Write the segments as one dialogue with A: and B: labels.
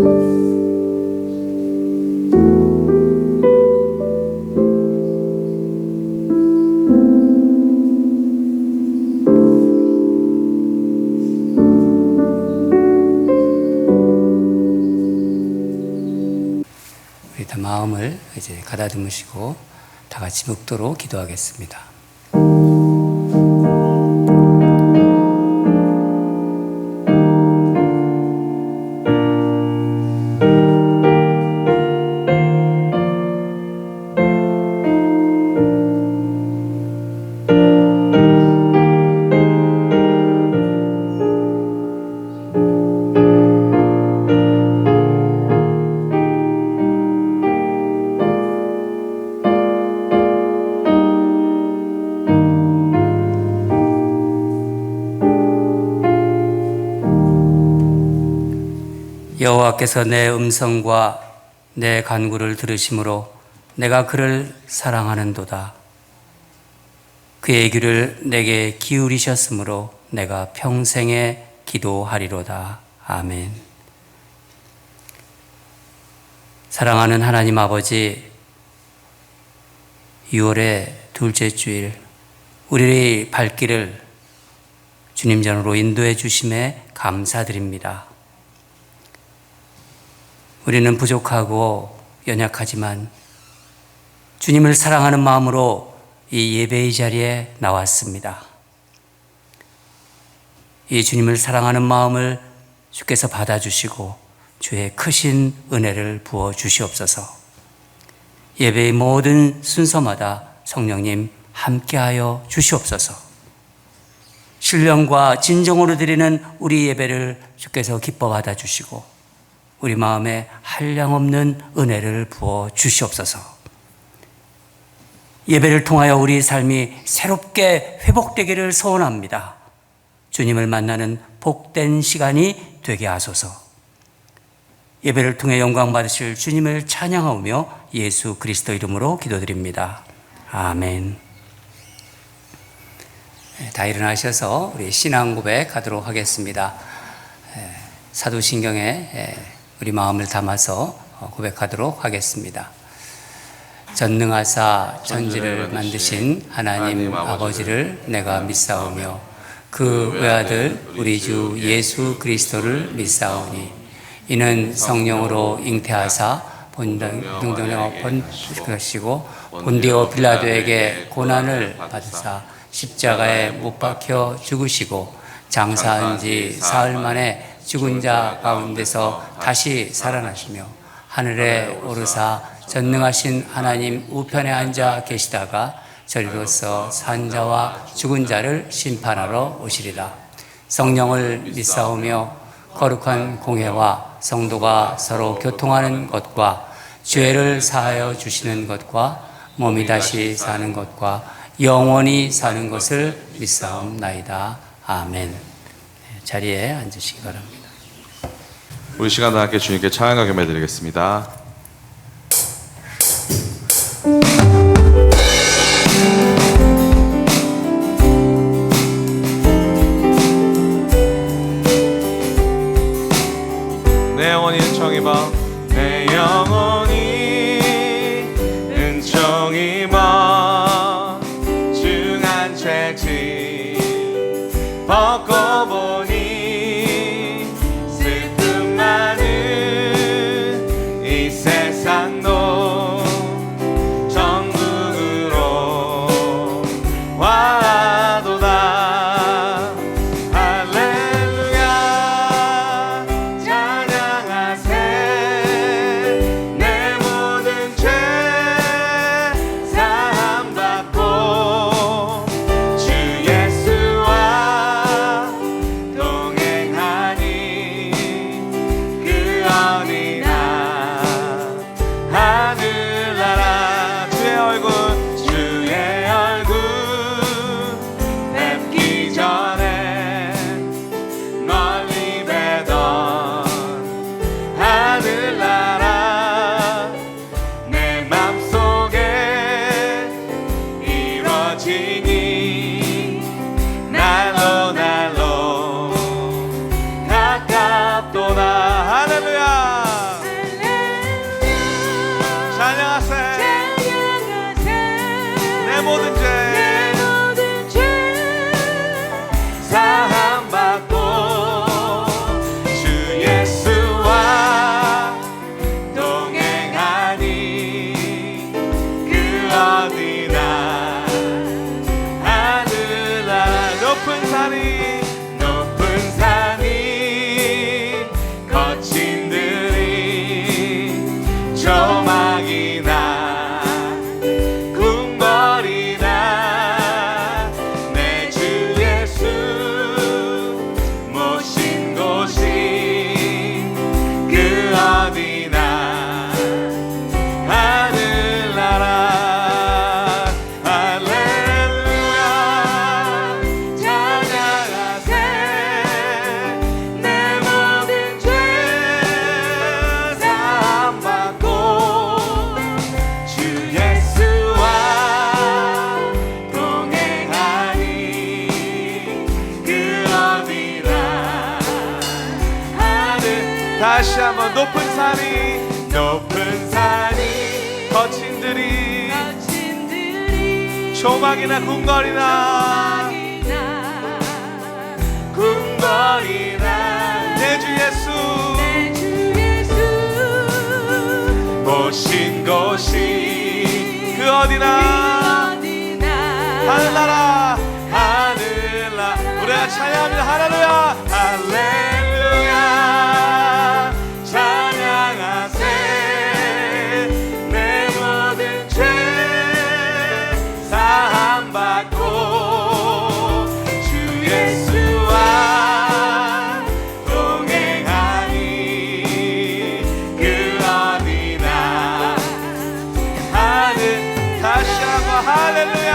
A: 우리 다 마음을 이제 가다듬으시고 다 같이 묵도록 기도하겠습니다. 여호와께서 내 음성과 내 간구를 들으심으로 내가 그를 사랑하는도다. 그의 귀를 내게 기울이셨으므로 내가 평생에 기도하리로다. 아멘. 사랑하는 하나님 아버지, 6월의 둘째 주일 우리의 발길을 주님 전으로 인도해 주심에 감사드립니다. 우리는 부족하고 연약하지만 주님을 사랑하는 마음으로 이 예배의 자리에 나왔습니다. 이 주님을 사랑하는 마음을 주께서 받아주시고 주의 크신 은혜를 부어 주시옵소서. 예배의 모든 순서마다 성령님 함께하여 주시옵소서. 신령과 진정으로 드리는 우리 예배를 주께서 기뻐 받아주시고 우리 마음에 한량없는 은혜를 부어 주시옵소서. 예배를 통하여 우리 삶이 새롭게 회복되기를 소원합니다. 주님을 만나는 복된 시간이 되게 하소서. 예배를 통해 영광 받으실 주님을 찬양하며 예수 그리스도 이름으로 기도드립니다. 아멘. 다 일어나셔서 우리 신앙 고백 하도록 하겠습니다. 사도신경에 우리 마음을 담아서 고백하도록 하겠습니다. 전능하사 천지를 만드신 하나님 아버지를 내가 믿사오며 그 외아들 우리 주 예수 그리스도를 믿사오니 이는 성령으로 잉태하사 본당동정녀 번시고 본디오 빌라도에게 고난을 받으사 십자가에 못 박혀 죽으시고 장사한 지 사흘 만에 죽은 자 가운데서 다시 살아나시며 하늘에 오르사 전능하신 하나님 우편에 앉아 계시다가 저리로서 산 자와 죽은 자를 심판하러 오시리라. 성령을 믿사오며 거룩한 공회와 성도가 서로 교통하는 것과 죄를 사하여 주시는 것과 몸이 다시 사는 것과 영원히 사는 것을 믿사옵나이다. 아멘. 자리에 앉으시기 바랍니다.
B: 우리 시간 다 함께 주님께 찬양과 겸해 드리겠습니다. 내 영혼이 은총이 봐, 내 영혼이 은총이 봐, 중한 죄짐 벗고 보니 슬픔 많은 이 세상도 천국으로 와도다. 할렐루야 찬양하세 다시 한번 높은 산이 거친들이 조망이나 궁궐이나 내 주 예수 모신 곳이 그 어디나 하늘나라 우리가 찬양합니다. 할렐루야 할렐루야 찬양하세 내 모든 죄 사함받고 주 예수와 동행하니 그 어디나 하늘 다시 한번 할렐루야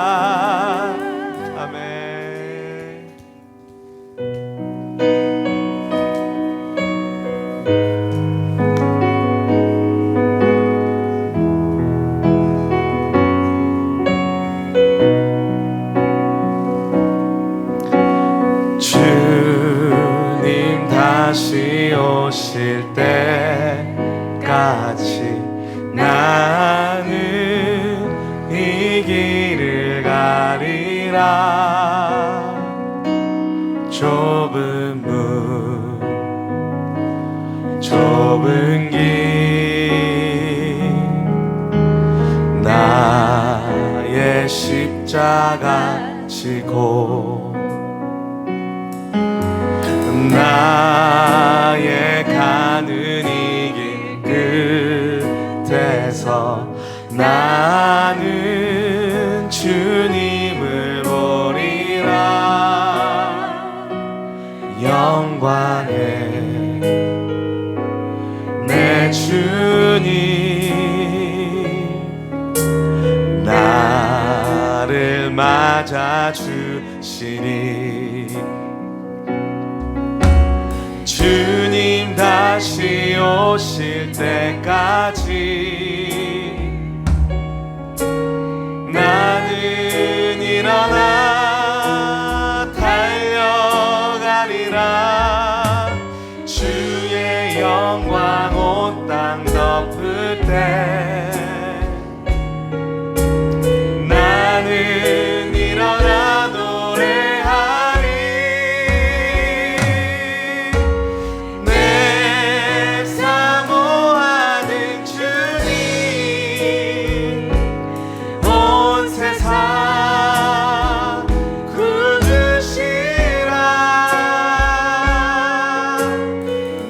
B: 하늘나라 아멘. 주님 다시 오실 때까지 나는 이 길을 가리라 좁은 문 좁은 길 나의 십자가 지고 나의 가는 이 길 끝에서 나는 주님을 보리라 영광의 내 주님 나를 맞아주시니 주님 다시 오실 때까지 나는 일어나 달려가리라 주의 영광 온 땅 덮을 때 나는 일어나 노래하리 내 사모하는 주님 온 세상 굳으시라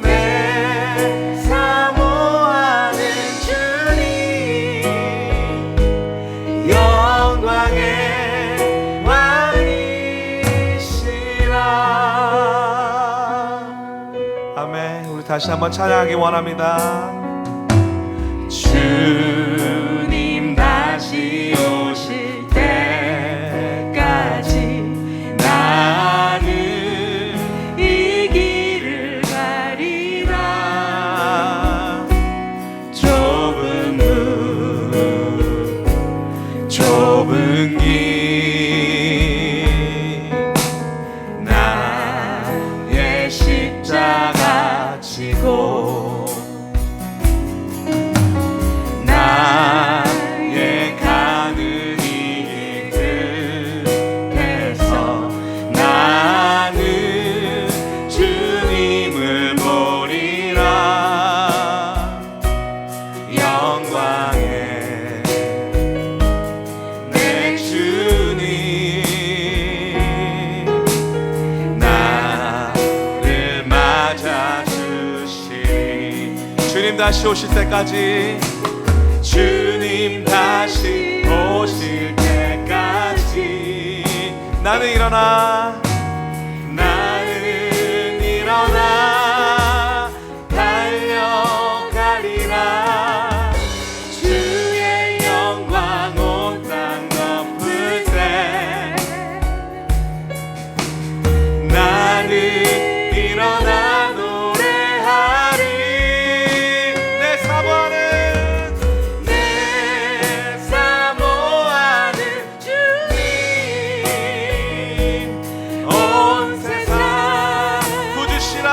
B: 내 사모하는 주님 영광의 왕이시라 아멘. 우리 다시 한번 찬양하기 원합니다. 주님 다시 오실 때까지 나는 이 길을 가리라 좁은 문 좁은 길 나의 십자가 지고 나의 가는 이 길 끝에서 나는 주님을 보리라 다시 오실 때까지, 주님 다시 오실 때까지 나는 일어나 달려가리라. 주의 영광 온 땅 덮을 때 나는 일어나 노래하리. 내 사모하는 주님, 온 세상 부주시라.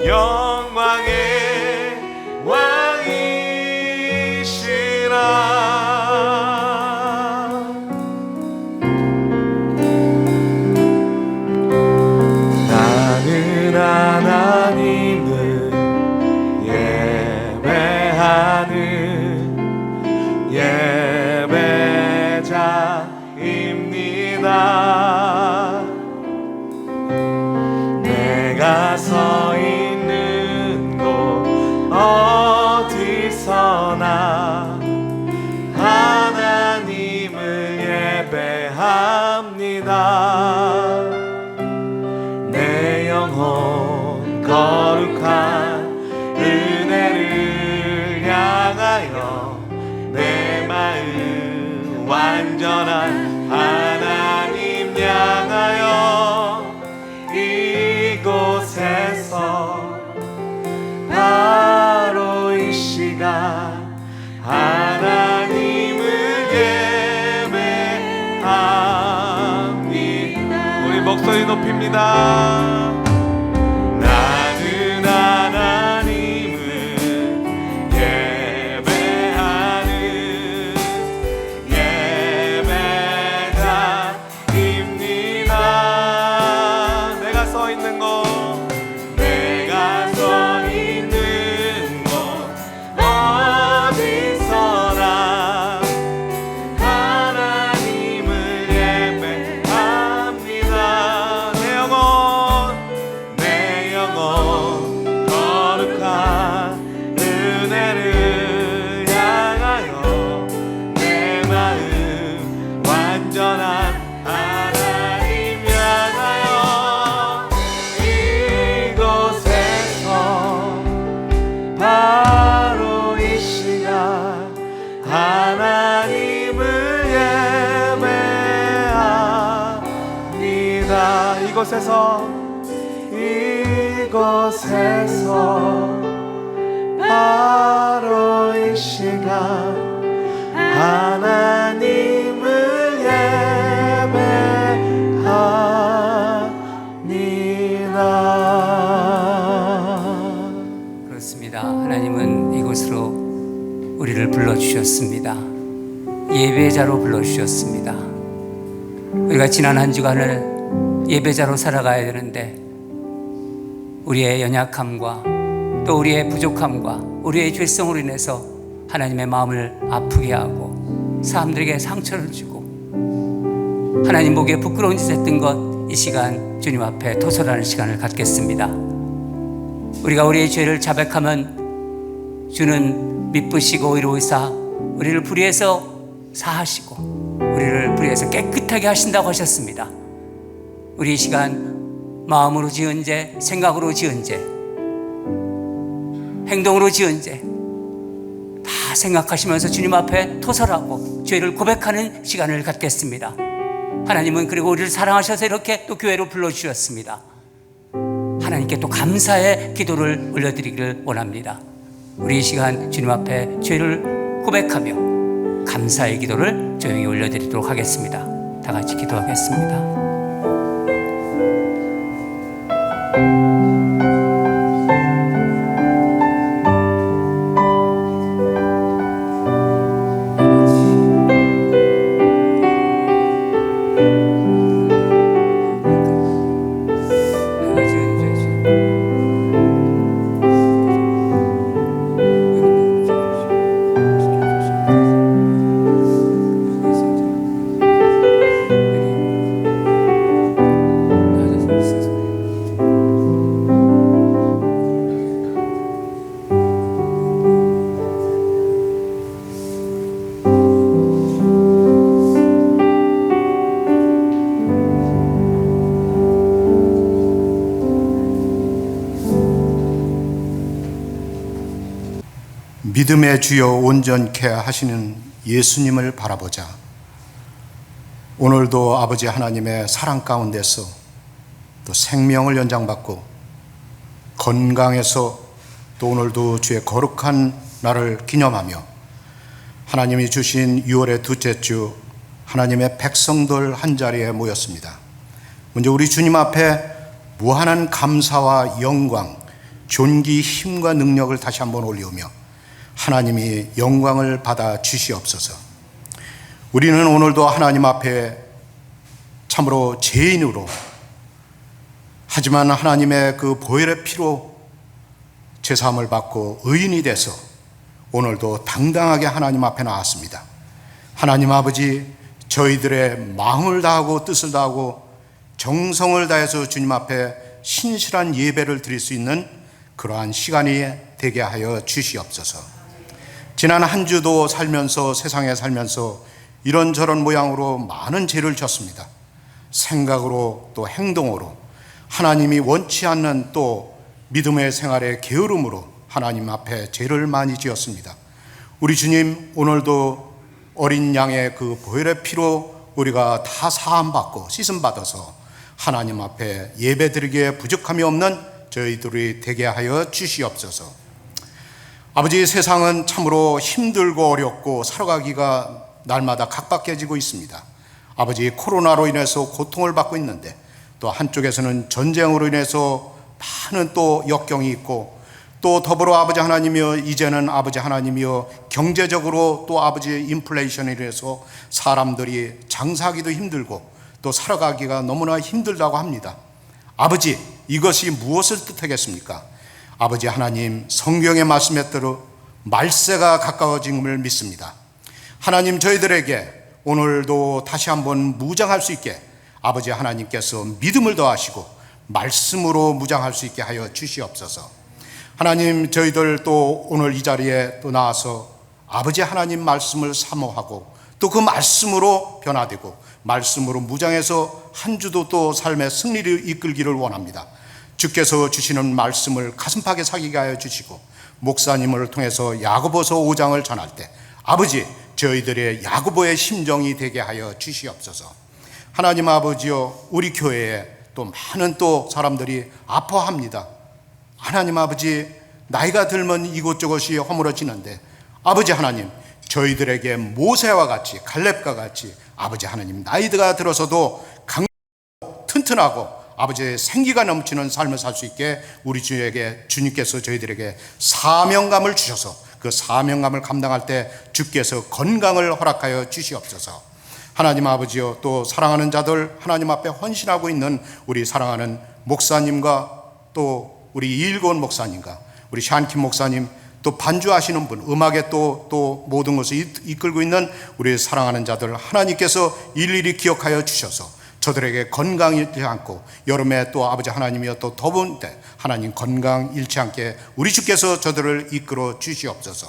B: 영광의 왕이시라. 나는 하나님을 예배하는 예배자입니다. 내가 서 있는 곳 어디서나 하나님을 예배합니다. 내 영혼 거룩한 은혜를 향하여 내 마음 완전한 하나님 향하여 이곳에서 바로 이 시간 하나님을 예배합니다. 우리 목소리 높입니다. 나는 하나님을 예배하는 예배자입니다. 내가 서 있는 곳 어디서나 하나님을 예배합니다. 내 영혼 거룩한 은혜를 향하여 내 마음 완전한 하나님 향하여 이곳에서 바로 이 시간 하나님을 예배합니다. 이곳에서 바로 이 시간 하나님을 예배합니다.
A: 그렇습니다. 하나님은 이곳으로 우리를 불러주셨습니다. 예배자로 불러주셨습니다. 우리가 지난 한 주간을 예배자로 살아가야 되는데 우리의 연약함과 또 우리의 부족함과 우리의 죄성으로 인해서 하나님의 마음을 아프게 하고 사람들에게 상처를 주고 하나님 보기에 부끄러운 짓 했던 것, 이 시간 주님 앞에 토설하는 시간을 갖겠습니다. 우리가 우리의 죄를 자백하면 주는 미쁘시고 의로우사 우리를 불의해서 사하시고 우리를 불의해서 깨끗하게 하신다고 하셨습니다. 우리 이 시간 마음으로 지은 죄, 생각으로 지은 죄, 행동으로 지은 죄 다 생각하시면서 주님 앞에 토설하고 죄를 고백하는 시간을 갖겠습니다. 하나님은 그리고 우리를 사랑하셔서 이렇게 또 교회로 불러주셨습니다. 하나님께 또 감사의 기도를 올려드리기를 원합니다. 우리 이 시간 주님 앞에 죄를 고백하며 감사의 기도를 조용히 올려드리도록 하겠습니다. 다 같이 기도하겠습니다.
C: 믿음의 주여 온전케 하시는 예수님을 바라보자. 오늘도 아버지 하나님의 사랑 가운데서 또 생명을 연장받고 건강해서 또 오늘도 주의 거룩한 날을 기념하며 하나님이 주신 6월의 둘째 주 하나님의 백성들 한자리에 모였습니다. 먼저 우리 주님 앞에 무한한 감사와 영광, 존귀, 힘과 능력을 다시 한번 올리우며 하나님이 영광을 받아 주시옵소서. 우리는 오늘도 하나님 앞에 참으로 죄인으로, 하지만 하나님의 그 보혈의 피로 제사함을 받고 의인이 돼서 오늘도 당당하게 하나님 앞에 나왔습니다. 하나님 아버지, 저희들의 마음을 다하고 뜻을 다하고 정성을 다해서 주님 앞에 신실한 예배를 드릴 수 있는 그러한 시간이 되게 하여 주시옵소서. 지난 한 주도 살면서, 세상에 살면서 이런저런 모양으로 많은 죄를 졌습니다. 생각으로 또 행동으로, 하나님이 원치 않는 또 믿음의 생활의 게으름으로 하나님 앞에 죄를 많이 지었습니다. 우리 주님, 오늘도 어린 양의 그 보혈의 피로 우리가 다 사함받고 씻음받아서 하나님 앞에 예배드리기에 부족함이 없는 저희들이 되게 하여 주시옵소서. 아버지, 세상은 참으로 힘들고 어렵고 살아가기가 날마다 각박해지고 있습니다. 아버지, 코로나로 인해서 고통을 받고 있는데 또 한쪽에서는 전쟁으로 인해서 많은 또 역경이 있고 또 더불어 아버지 하나님이여, 이제는 아버지 하나님이여 경제적으로 또 아버지 인플레이션에 인해서 사람들이 장사하기도 힘들고 또 살아가기가 너무나 힘들다고 합니다. 아버지, 이것이 무엇을 뜻하겠습니까? 아버지 하나님, 성경의 말씀에 따라 말세가 가까워짐을 믿습니다. 하나님, 저희들에게 오늘도 다시 한번 무장할 수 있게 아버지 하나님께서 믿음을 더하시고 말씀으로 무장할 수 있게 하여 주시옵소서. 하나님, 저희들 또 오늘 이 자리에 또 나와서 아버지 하나님 말씀을 사모하고 또 그 말씀으로 변화되고 말씀으로 무장해서 한 주도 또 삶의 승리를 이끌기를 원합니다. 주께서 주시는 말씀을 가슴팍에 새기게 하여 주시고 목사님을 통해서 야고보서 5장을 전할 때 아버지, 저희들의 야고보의 심정이 되게 하여 주시옵소서. 하나님 아버지여, 우리 교회에 또 많은 또 사람들이 아파합니다. 하나님 아버지, 나이가 들면 이곳저곳이 허물어지는데 아버지 하나님, 저희들에게 모세와 같이, 갈렙과 같이 아버지 하나님, 나이가 들어서도 강하고 튼튼하고 아버지의 생기가 넘치는 삶을 살 수 있게 우리 주님께서 저희들에게 사명감을 주셔서 그 사명감을 감당할 때 주께서 건강을 허락하여 주시옵소서. 하나님 아버지여, 또 사랑하는 자들 하나님 앞에 헌신하고 있는 우리 사랑하는 목사님과 또 우리 이일권 목사님과 우리 샨킴 목사님, 또 반주하시는 분, 음악에 또 모든 것을 이끌고 있는 우리 사랑하는 자들 하나님께서 일일이 기억하여 주셔서 저들에게 건강 잃지 않고 여름에 또 아버지 하나님이여 또 더운 때 하나님 건강 잃지 않게 우리 주께서 저들을 이끌어 주시옵소서.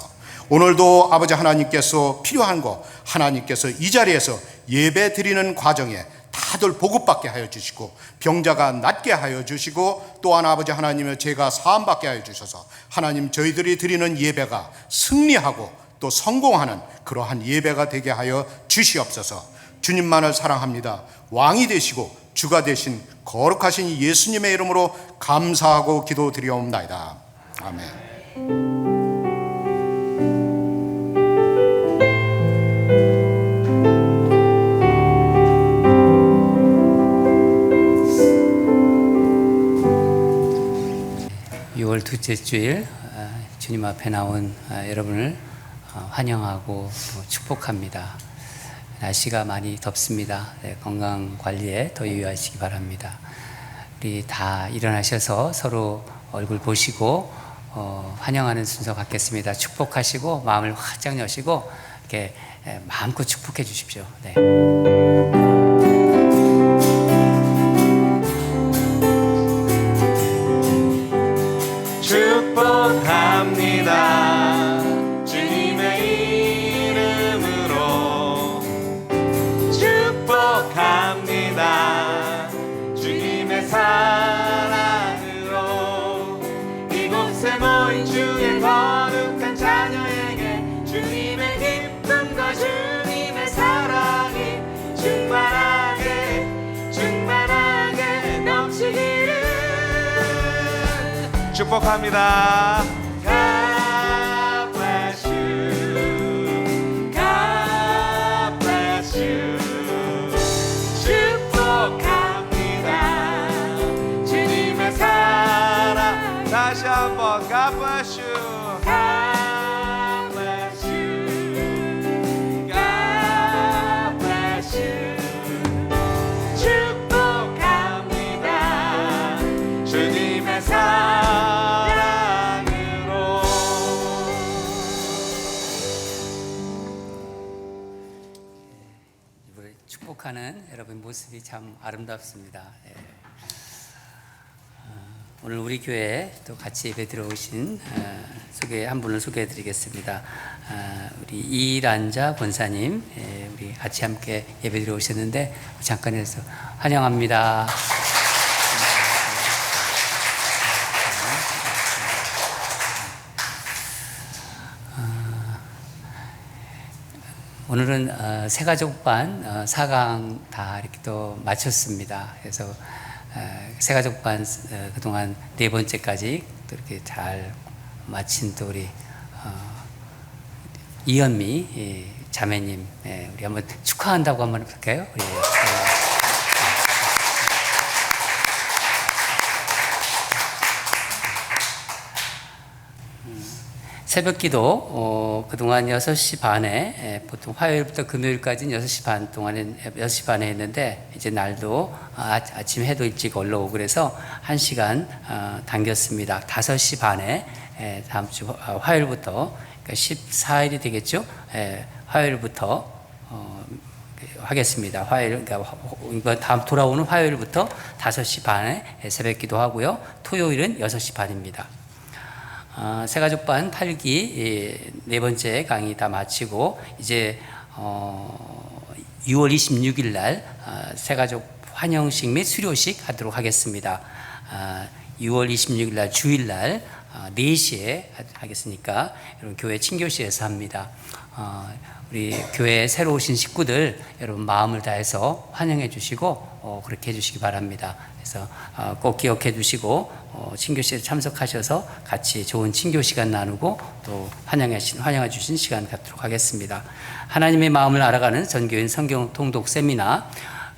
C: 오늘도 아버지 하나님께서 필요한 거 하나님께서 이 자리에서 예배 드리는 과정에 다들 보급받게 하여 주시고 병자가 낫게 하여 주시고 또한 아버지 하나님의 죄가 사함받게 하여 주셔서 하나님, 저희들이 드리는 예배가 승리하고 또 성공하는 그러한 예배가 되게 하여 주시옵소서. 주님만을 사랑합니다. 왕이 되시고 주가 되신 거룩하신 예수님의 이름으로 감사하고 기도드리옵나이다. 아멘.
A: 6월 둘째 주일 주님 앞에 나온 여러분을 환영하고 또 축복합니다. 날씨가 많이 덥습니다. 건강 관리에 더 유의하시기 바랍니다. 우리 다 일어나셔서 서로 얼굴 보시고 환영하는 순서 갖겠습니다. 축복하시고 마음을 활짝 여시고 이렇게 마음껏 축복해 주십시오. 네.
B: 축복합니다. 주님의 이름으로 축복합니다. 주님의 사랑으로 이곳에 모인 주의 거룩한 자녀에게 주님의 기쁨과 주님의 사랑이 충만하게 넘치기를 축복합니다. God bless you. God bless you. 축복합니다. 주님의 사랑 다시 한번 God bless you. God bless you. God bless you. 축복합니다. 주님의 사랑
A: 축복하는 여러분 모습이 참 아름답습니다. 오늘 우리 교회에 또 같이 예배 들어오신 한 분을 소개해드리겠습니다. 우리 이란자 권사님, 우리 같이 함께 예배 들어오셨는데 잠깐 해서 환영합니다. 오늘은 새가족반 4강 다 이렇게 또 마쳤습니다. 그래서 새가족반 그동안 4번째까지 또 이렇게 잘 마친 또 우리 이현미 자매님, 우리 한번 축하한다고 한번 할까요? 우리 새벽 기도 그동안 6시 반에 보통 화요일부터 금요일까지는 6시 반 동안에 6시 반에 했는데 이제 날도 아침 해도 일찍 올라오고 그래서 1시간 당겼습니다. 5시 반에 다음 주 화요일부터 그러니까 14일이 되겠죠? 화요일부터 하겠습니다. 화요일 그러니까 다음 돌아오는 화요일부터 5시 반에 새벽 기도 하고요. 토요일은 6시 반입니다. 새가족반 8기 4번째 강의 다 마치고 이제 6월 26일 날 새가족 환영식 및 수료식 하도록 하겠습니다. 6월 26일 날 주일 날 4시에 하겠으니까 여러분 교회 친교실에서 합니다. 우리 교회에 새로 오신 식구들 여러분 마음을 다해서 환영해 주시고 그렇게 해주시기 바랍니다. 그래서 꼭 기억해 주시고 친교실에 참석하셔서 같이 좋은 친교 시간 나누고 또 환영해 주신 시간 갖도록 하겠습니다. 하나님의 마음을 알아가는 전교인 성경 통독 세미나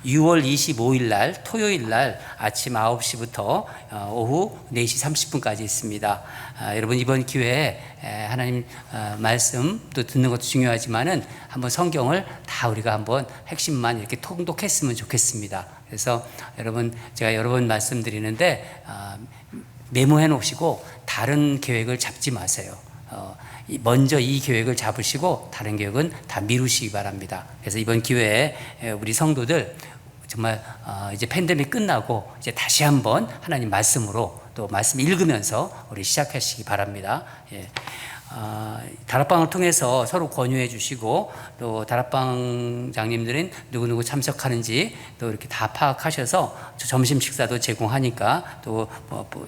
A: 6월 25일 날 토요일 날 아침 9시부터 오후 4시 30분까지 있습니다. 여러분 이번 기회에 하나님 말씀도 듣는 것도 중요하지만은 한번 성경을 다 우리가 한번 핵심만 이렇게 통독했으면 좋겠습니다. 그래서 여러분 제가 여러 번 말씀드리는데 메모해 놓으시고 다른 계획을 잡지 마세요. 먼저 이 계획을 잡으시고 다른 계획은 다 미루시기 바랍니다. 그래서 이번 기회에 우리 성도들 정말 이제 팬데믹 끝나고 이제 다시 한번 하나님 말씀으로 또 말씀 읽으면서 우리 시작하시기 바랍니다. 다락방을 통해서 서로 권유해 주시고 또 다락방장님들은 누구누구 참석하는지 또 이렇게 다 파악하셔서 점심 식사도 제공하니까 또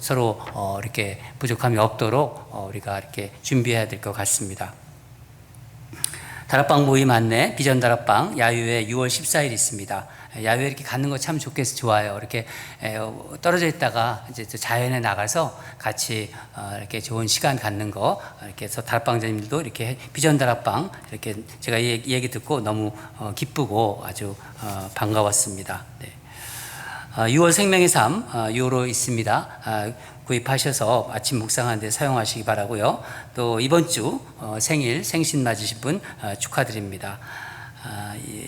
A: 서로 이렇게 부족함이 없도록 우리가 이렇게 준비해야 될 것 같습니다. 다락방 모임 안내 비전 다락방 야유회 6월 14일 있습니다. 야유회 이렇게 갖는 거 참 좋아요. 이렇게 떨어져 있다가 이제 자연에 나가서 같이 이렇게 좋은 시간 갖는 거, 이렇게 해서 다락방자님들도 이렇게 비전 다락방 이렇게 제가 얘기 듣고 너무 기쁘고 아주 반가웠습니다. 네. 6월 생명의 삶 6로 있습니다. 구입하셔서 아침 묵상하는 데 사용하시기 바라고요. 또 이번 주 생신 맞으신 분 축하드립니다.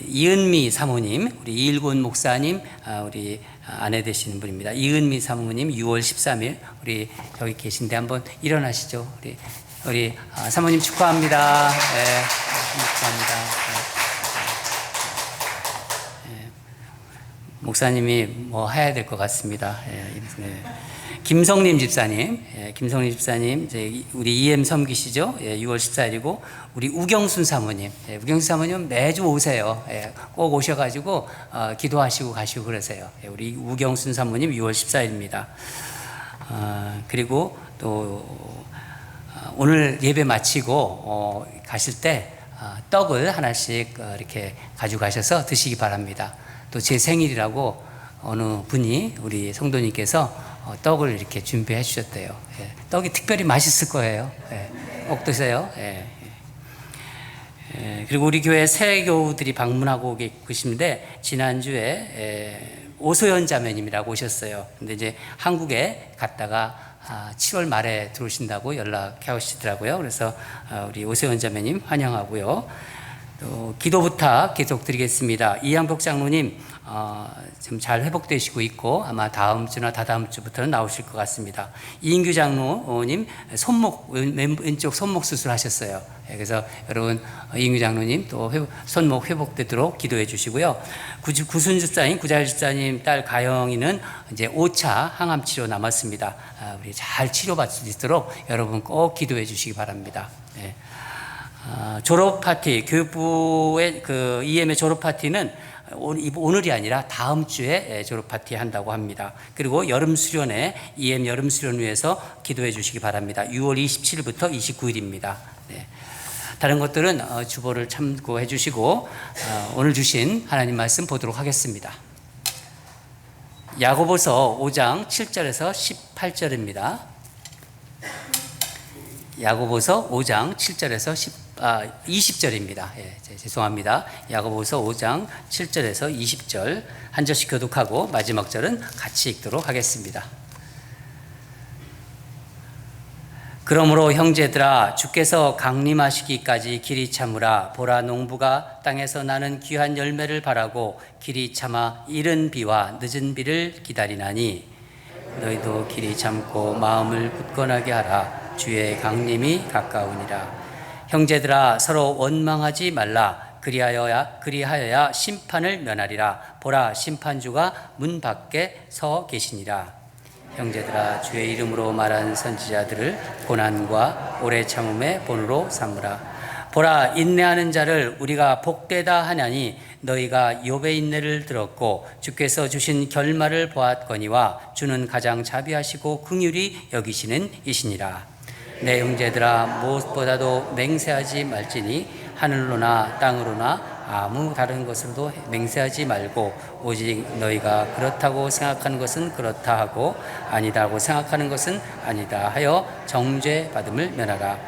A: 이은미 사모님, 우리 이일곤 목사님, 우리 아내 되시는 분입니다. 이은미 사모님 6월 13일 우리 여기 계신데 한번 일어나시죠. 우리 사모님 축하합니다. 네, 축하합니다. 네. 목사님이 뭐 해야 될 것 같습니다. 네. 김성림 집사님, 김성림 집사님, 이제 우리 EM 섬기시죠? 6월 14일이고, 우리 우경순 사모님, 우경순 사모님 매주 오세요. 꼭 오셔가지고, 기도하시고 가시고 그러세요. 우리 우경순 사모님 6월 14일입니다. 그리고 또, 오늘 예배 마치고, 가실 때, 떡을 하나씩 이렇게 가져가셔서 드시기 바랍니다. 또 제 생일이라고 어느 분이 우리 성도님께서 떡을 이렇게 준비해 주셨대요. 떡이 특별히 맛있을 거예요. 꼭 드세요. 그리고 우리 교회 새 교우들이 방문하고 계신데 지난주에 오소연 자매님이라고 오셨어요. 근데 이제 한국에 갔다가 7월 말에 들어오신다고 연락해 오시더라고요. 그래서 우리 오소연 자매님 환영하고요. 또 기도 부탁 계속 드리겠습니다. 이양복 장로님 지금 잘 회복되시고 있고 아마 다음 주나 다다음 주부터는 나오실 것 같습니다. 이인규 장로님 왼쪽 손목 수술하셨어요. 그래서 여러분 이인규 장로님 또 손목 회복되도록 기도해 주시고요. 구순 집사님, 구자일 집사님 딸 가영이는 이제 5차 항암 치료 남았습니다. 우리 잘 치료받을 수 있도록 여러분 꼭 기도해 주시기 바랍니다. 네. 졸업 파티, 교육부의 그 EM의 졸업 파티는 오늘이 아니라 다음 주에 졸업 파티 한다고 합니다. 그리고 여름 수련회, EM 여름 수련회에서 기도해 주시기 바랍니다. 6월 27일부터 29일입니다. 네. 다른 것들은 주보를 참고해 주시고 오늘 주신 하나님 말씀 보도록 하겠습니다. 야고보서 5장 7절에서 18절입니다. 야고보서 5장 7절에서 20절입니다. 죄송합니다. 야고보서 5장 7절에서 20절 한 절씩 교독하고 마지막 절은 같이 읽도록 하겠습니다. 그러므로 형제들아 주께서 강림하시기까지 길이 참으라. 보라 농부가 땅에서 나는 귀한 열매를 바라고 길이 참아 이른 비와 늦은 비를 기다리나니 너희도 길이 참고 마음을 굳건하게 하라. 주의 강림이 가까우니라. 형제들아 서로 원망하지 말라. 그리하여야 심판을 면하리라. 보라 심판주가 문 밖에 서 계시니라. 형제들아 주의 이름으로 말한 선지자들을 고난과 오래 참음의 본으로 삼으라. 보라 인내하는 자를 우리가 복되다 하냐니 너희가 욥의 인내를 들었고 주께서 주신 결말을 보았거니와 주는 가장 자비하시고 긍휼히 여기시는 이시니라. 내 형제들아 무엇보다도 맹세하지 말지니 하늘로나 땅으로나 아무 다른 것으로도 맹세하지 말고 오직 너희가 그렇다고 생각하는 것은 그렇다 하고 아니다고 생각하는 것은 아니다 하여 정죄받음을 면하라.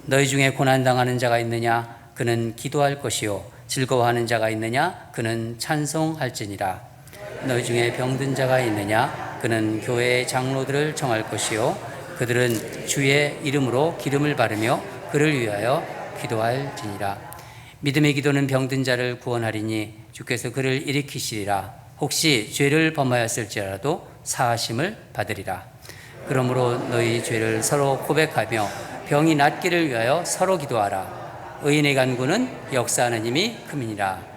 A: 너희 중에 고난당하는 자가 있느냐 그는 기도할 것이요 즐거워하는 자가 있느냐 그는 찬송할지니라. 너희 중에 병든 자가 있느냐 그는 교회의 장로들을 정할 것이요 그들은 주의 이름으로 기름을 바르며 그를 위하여 기도할지니라. 믿음의 기도는 병든 자를 구원하리니 주께서 그를 일으키시리라. 혹시 죄를 범하였을지라도 사하심을 받으리라. 그러므로 너희 죄를 서로 고백하며 병이 낫기를 위하여 서로 기도하라. 의인의 간구는 역사하는 힘이 큼이니라.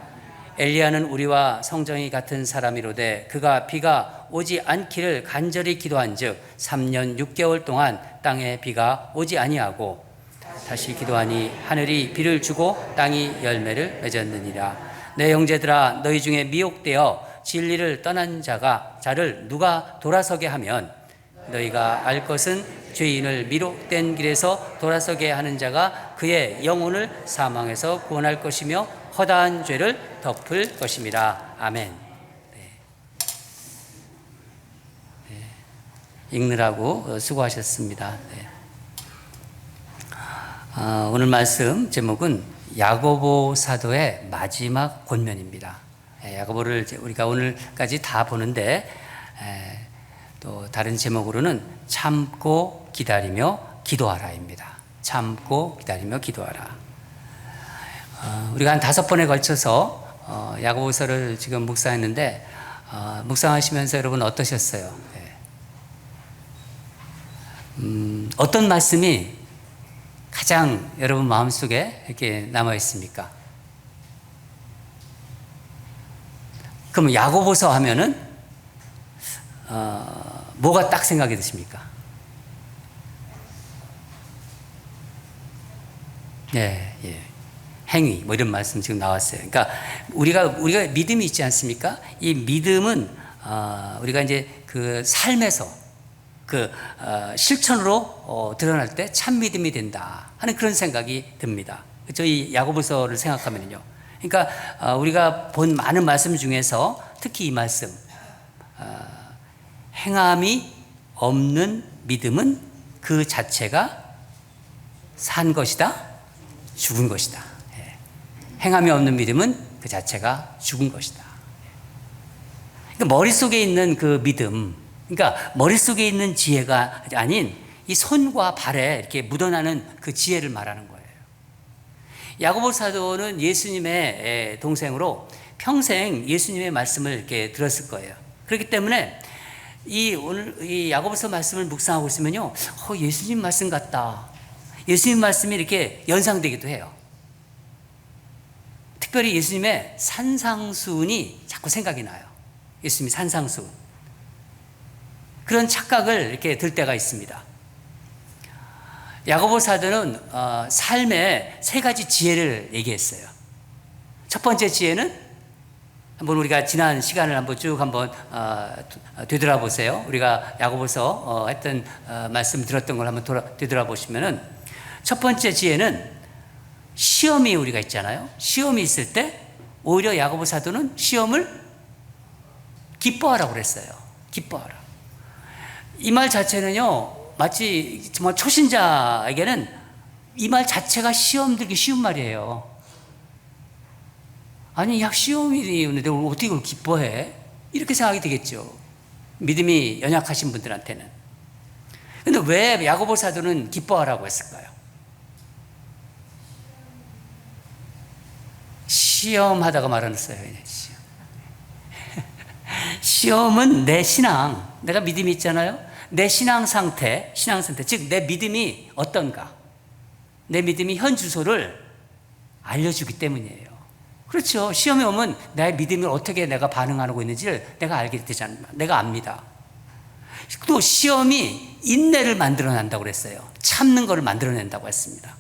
A: 엘리야는 우리와 성정이 같은 사람이로되 그가 비가 오지 않기를 간절히 기도한즉 3년 6개월 동안 땅에 비가 오지 아니하고 다시 기도하니 하늘이 비를 주고 땅이 열매를 맺었느니라. 내 형제들아 너희 중에 미혹되어 진리를 떠난 자를 누가 돌아서게 하면 너희가 알 것은 죄인을 미혹된 길에서 돌아서게 하는 자가 그의 영혼을 사망에서 구원할 것이며 허다한 죄를 덮을 것임이라. 아멘. 읽느라고 수고하셨습니다. 오늘 말씀 제목은 야고보 사도의 마지막 권면입니다. 야고보를 우리가 오늘까지 다 보는데 또 다른 제목으로는 참고 기다리며 기도하라입니다. 참고 기다리며 기도하라. 우리가 한 5번에 걸쳐서 야고보서를 지금 묵상했는데 묵상하시면서 여러분 어떠셨어요? 어떤 말씀이 가장 여러분 마음속에 이렇게 남아 있습니까? 그럼 야고보서 하면은 뭐가 딱 생각이 드십니까? 예. 행위 뭐 이런 말씀 지금 나왔어요. 그러니까 우리가 믿음이 있지 않습니까? 이 믿음은 우리가 이제 그 삶에서 그 실천으로 드러날 때 참 믿음이 된다 하는 그런 생각이 듭니다. 그렇죠? 이 야고보서를 생각하면요. 그러니까 우리가 본 많은 말씀 중에서 특히 이 말씀 행함이 없는 믿음은 그 자체가 산 것이다, 죽은 것이다. 행함이 없는 믿음은 그 자체가 죽은 것이다. 그러니까 머릿속에 있는 그 믿음, 그러니까 머릿속에 있는 지혜가 아닌 이 손과 발에 이렇게 묻어나는 그 지혜를 말하는 거예요. 야고보 사도는 예수님의 동생으로 평생 예수님의 말씀을 이렇게 들었을 거예요. 그렇기 때문에 오늘 이 야고보서 말씀을 묵상하고 있으면요, 예수님 말씀 같다. 예수님 말씀이 이렇게 연상되기도 해요. 특별히 예수님의 산상수훈이 자꾸 생각이 나요. 예수님이 산상수훈. 그런 착각을 이렇게 들 때가 있습니다. 야고보 사도는 삶의 3가지 지혜를 얘기했어요. 첫 번째 지혜는 한번 우리가 지난 시간을 한번 쭉 한번 되돌아보세요. 우리가 야고보서 했던 말씀 들었던 걸 한번 되돌아보시면은 첫 번째 지혜는 시험이 우리가 있잖아요. 시험이 있을 때 오히려 야고보 사도는 시험을 기뻐하라고 그랬어요. 기뻐하라. 이 말 자체는요, 마치 정말 초신자에게는 이 말 자체가 시험 들기 쉬운 말이에요. 아니, 시험이 오는데 어떻게 이걸 기뻐해? 이렇게 생각이 되겠죠. 믿음이 연약하신 분들한테는. 근데 왜 야고보 사도는 기뻐하라고 했을까요? 시험하다가 말았어요. 시험은 내 신앙, 내가 믿음이 있잖아요. 내 신앙 상태, 즉 내 믿음이 어떤가, 내 믿음이 현 주소를 알려주기 때문이에요. 그렇죠. 시험에 오면 나의 믿음을 어떻게 내가 반응하고 있는지를 내가 알게 되잖아요. 내가 압니다. 또 시험이 인내를 만들어낸다고 그랬어요. 참는 것을 만들어낸다고 했습니다.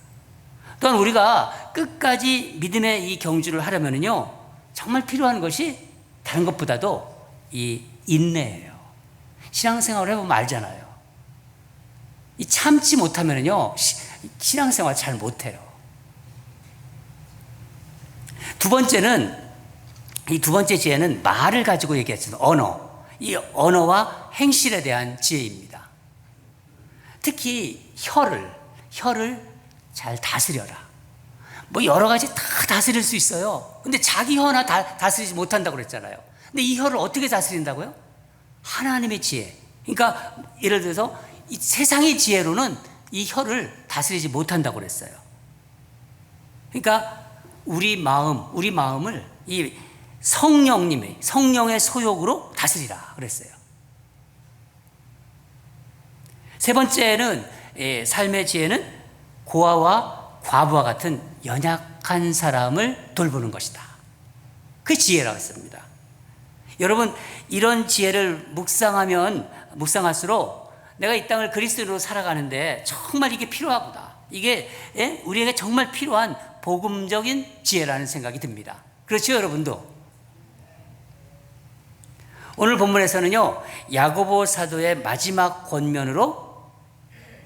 A: 또한 우리가 끝까지 믿음의 이 경주를 하려면요, 정말 필요한 것이 다른 것보다도 이 인내예요. 신앙생활을 해보면 알잖아요. 이 참지 못하면요, 신앙생활 잘 못해요. 두 번째 지혜는 말을 가지고 얘기했습니다. 언어. 이 언어와 행실에 대한 지혜입니다. 특히 혀를 잘 다스려라. 뭐 여러 가지 다 다스릴 수 있어요. 근데 자기 혀나 다스리지 못한다고 그랬잖아요. 근데 이 혀를 어떻게 다스린다고요? 하나님의 지혜. 그러니까 예를 들어서 이 세상의 지혜로는 이 혀를 다스리지 못한다고 그랬어요. 그러니까 우리 마음을 이 성령의 소욕으로 다스리라 그랬어요. 세 번째는 삶의 지혜는 고아와 과부와 같은 연약한 사람을 돌보는 것이다. 그 지혜라고 했습니다. 여러분, 이런 지혜를 묵상할수록 내가 이 땅을 그리스도로 살아가는데 정말 이게 필요하구나. 이게 우리에게 정말 필요한 복음적인 지혜라는 생각이 듭니다. 그렇죠, 여러분도? 오늘 본문에서는요, 야고보 사도의 마지막 권면으로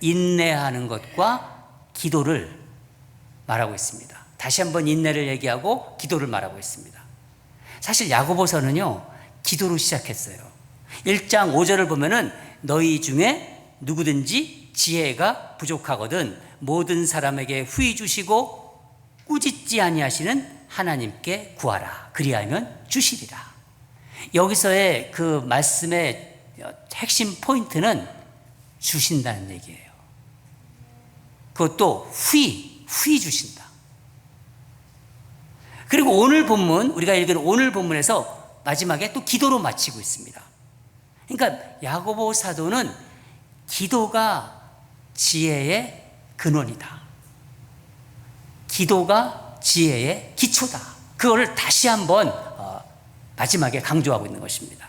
A: 인내하는 것과 기도를 말하고 있습니다. 다시 한번 인내를 얘기하고 기도를 말하고 있습니다. 사실 야고보서는요, 기도로 시작했어요. 1장 5절을 보면은 너희 중에 누구든지 지혜가 부족하거든 모든 사람에게 후히 주시고 꾸짖지 아니하시는 하나님께 구하라. 그리하면 주시리라. 여기서의 그 말씀의 핵심 포인트는 주신다는 얘기예요. 그것도 후히 주신다. 그리고 오늘 본문, 우리가 읽은 오늘 본문에서 마지막에 또 기도로 마치고 있습니다. 그러니까 야고보 사도는 기도가 지혜의 근원이다. 기도가 지혜의 기초다. 그거를 다시 한번 마지막에 강조하고 있는 것입니다.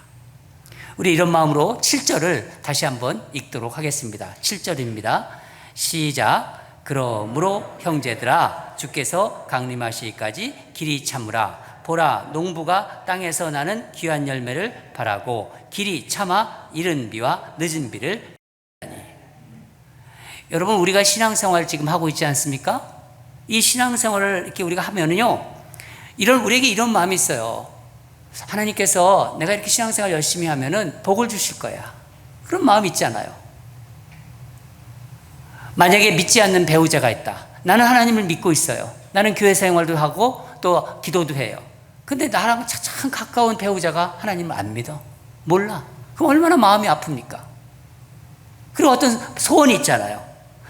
A: 우리 이런 마음으로 7절을 다시 한번 읽도록 하겠습니다. 7절입니다. 시작. 그러므로 형제들아 주께서 강림하시기까지 길이 참으라. 보라 농부가 땅에서 나는 귀한 열매를 바라고 길이 참아 이른 비와 늦은 비를 하니. 여러분, 우리가 신앙생활 지금 하고 있지 않습니까? 이 신앙생활을 이렇게 우리가 하면은요, 우리에게 이런 마음이 있어요. 하나님께서 내가 이렇게 신앙생활 열심히 하면은 복을 주실 거야. 그런 마음이 있잖아요. 만약에 믿지 않는 배우자가 있다. 나는 하나님을 믿고 있어요. 나는 교회 생활도 하고 또 기도도 해요. 근데 나랑 참 가까운 배우자가 하나님을 안 믿어. 몰라. 그럼 얼마나 마음이 아픕니까? 그리고 어떤 소원이 있잖아요.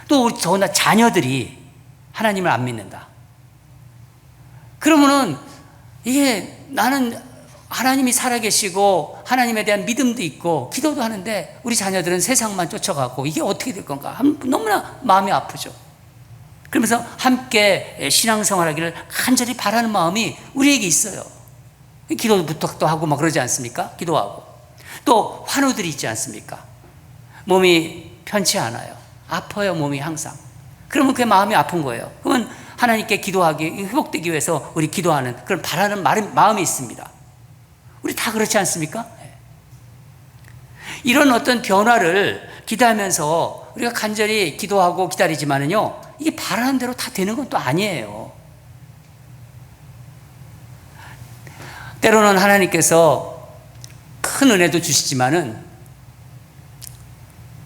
A: 또 더구나 자녀들이 하나님을 안 믿는다. 그러면은 이게 나는 하나님이 살아계시고 하나님에 대한 믿음도 있고 기도도 하는데 우리 자녀들은 세상만 쫓아가고 이게 어떻게 될 건가? 너무나 마음이 아프죠. 그러면서 함께 신앙생활하기를 간절히 바라는 마음이 우리에게 있어요. 기도 부탁도 하고 막 그러지 않습니까? 기도하고. 또 환우들이 있지 않습니까? 몸이 편치 않아요. 아파요, 몸이 항상. 그러면 그게 마음이 아픈 거예요. 그러면 하나님께 기도하기, 회복되기 위해서 우리 기도하는 그런 바라는 마음이 있습니다. 우리 다 그렇지 않습니까? 이런 어떤 변화를 기대하면서 우리가 간절히 기도하고 기다리지만은요, 이게 바라는 대로 다 되는 건 또 아니에요. 때로는 하나님께서 큰 은혜도 주시지만은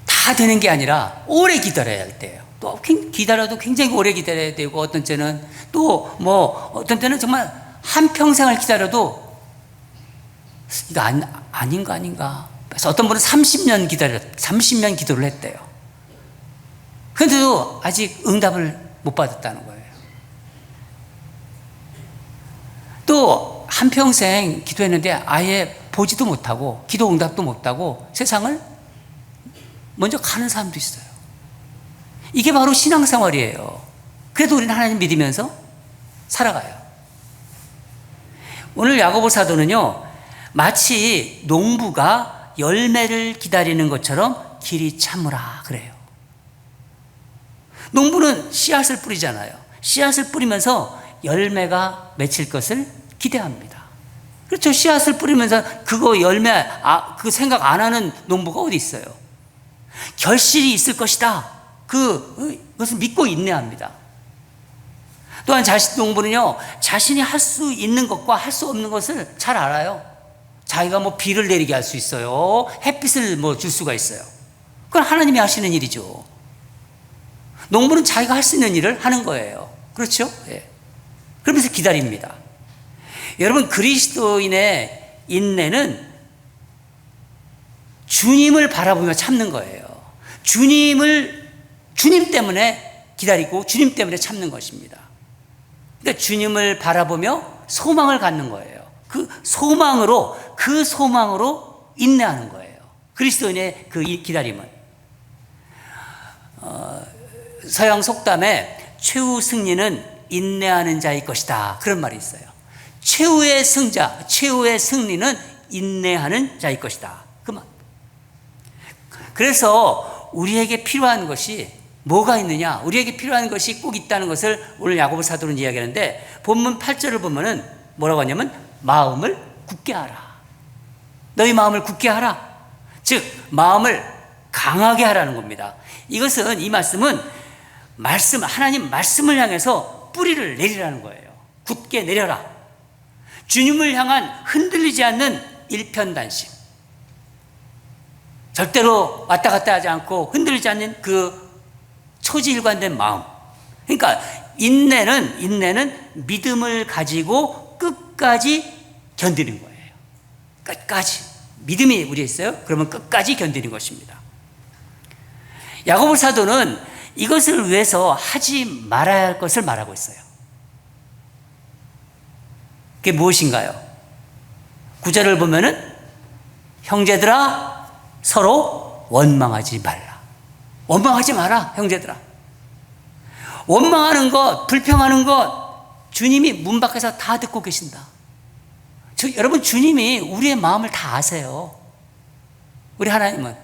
A: 다 되는 게 아니라 오래 기다려야 할 때예요. 또 기다려도 굉장히 오래 기다려야 되고, 어떤 때는 또 어떤 때는 정말 한평생을 기다려도 이거 아닌가. 그래서 어떤 분은 30년 기도를 했대요. 그런데도 아직 응답을 못 받았다는 거예요. 또 한평생 기도했는데 아예 보지도 못하고 기도 응답도 못하고 세상을 먼저 가는 사람도 있어요. 이게 바로 신앙생활이에요. 그래도 우리는 하나님 믿으면서 살아가요. 오늘 야고보 사도는요, 마치 농부가 열매를 기다리는 것처럼 길이 참으라 그래요. 농부는 씨앗을 뿌리잖아요. 씨앗을 뿌리면서 열매가 맺힐 것을 기대합니다. 그렇죠. 씨앗을 뿌리면서 그거 열매 그 생각 안 하는 농부가 어디 있어요. 결실이 있을 것이다. 그것을 믿고 인내합니다. 또한 농부는요, 자신이 할 수 있는 것과 할 수 없는 것을 잘 알아요. 자기가 비를 내리게 할 수 있어요. 햇빛을 줄 수가 있어요. 그건 하나님이 하시는 일이죠. 농부는 자기가 할 수 있는 일을 하는 거예요. 그렇죠? 예. 그러면서 기다립니다. 여러분, 그리스도인의 인내는 주님을 바라보며 참는 거예요. 주님 때문에 기다리고 주님 때문에 참는 것입니다. 그러니까 주님을 바라보며 소망을 갖는 거예요. 그 소망으로 인내하는 거예요. 그리스도인의 그 기다림은. 서양 속담에 최후 승리는 인내하는 자의 것이다. 그런 말이 있어요. 최후의 승자, 최후의 승리는 인내하는 자의 것이다. 그 말. 그래서 우리에게 필요한 것이 뭐가 있느냐? 우리에게 필요한 것이 꼭 있다는 것을 오늘 야고보 사도는 이야기하는데, 본문 8절을 보면은 뭐라고 하냐면 마음을 굳게 하라. 너희 마음을 굳게 하라. 즉 마음을 강하게 하라는 겁니다. 이것은 이 말씀은 하나님 말씀을 향해서 뿌리를 내리라는 거예요. 굳게 내려라. 주님을 향한 흔들리지 않는 일편단심. 절대로 왔다 갔다 하지 않고 흔들리지 않는 그 초지일관된 마음. 그러니까 인내는 믿음을 가지고 끝까지 견디는 거예요. 끝까지. 믿음이 우리에 있어요? 그러면 끝까지 견디는 것입니다. 야고보 사도는 이것을 위해서 하지 말아야 할 것을 말하고 있어요. 그게 무엇인가요? 구절을 보면은 형제들아 서로 원망하지 말라. 원망하지 마라, 형제들아. 원망하는 것, 불평하는 것 주님이 문 밖에서 다 듣고 계신다. 여러분, 주님이 우리의 마음을 다 아세요. 우리 하나님은.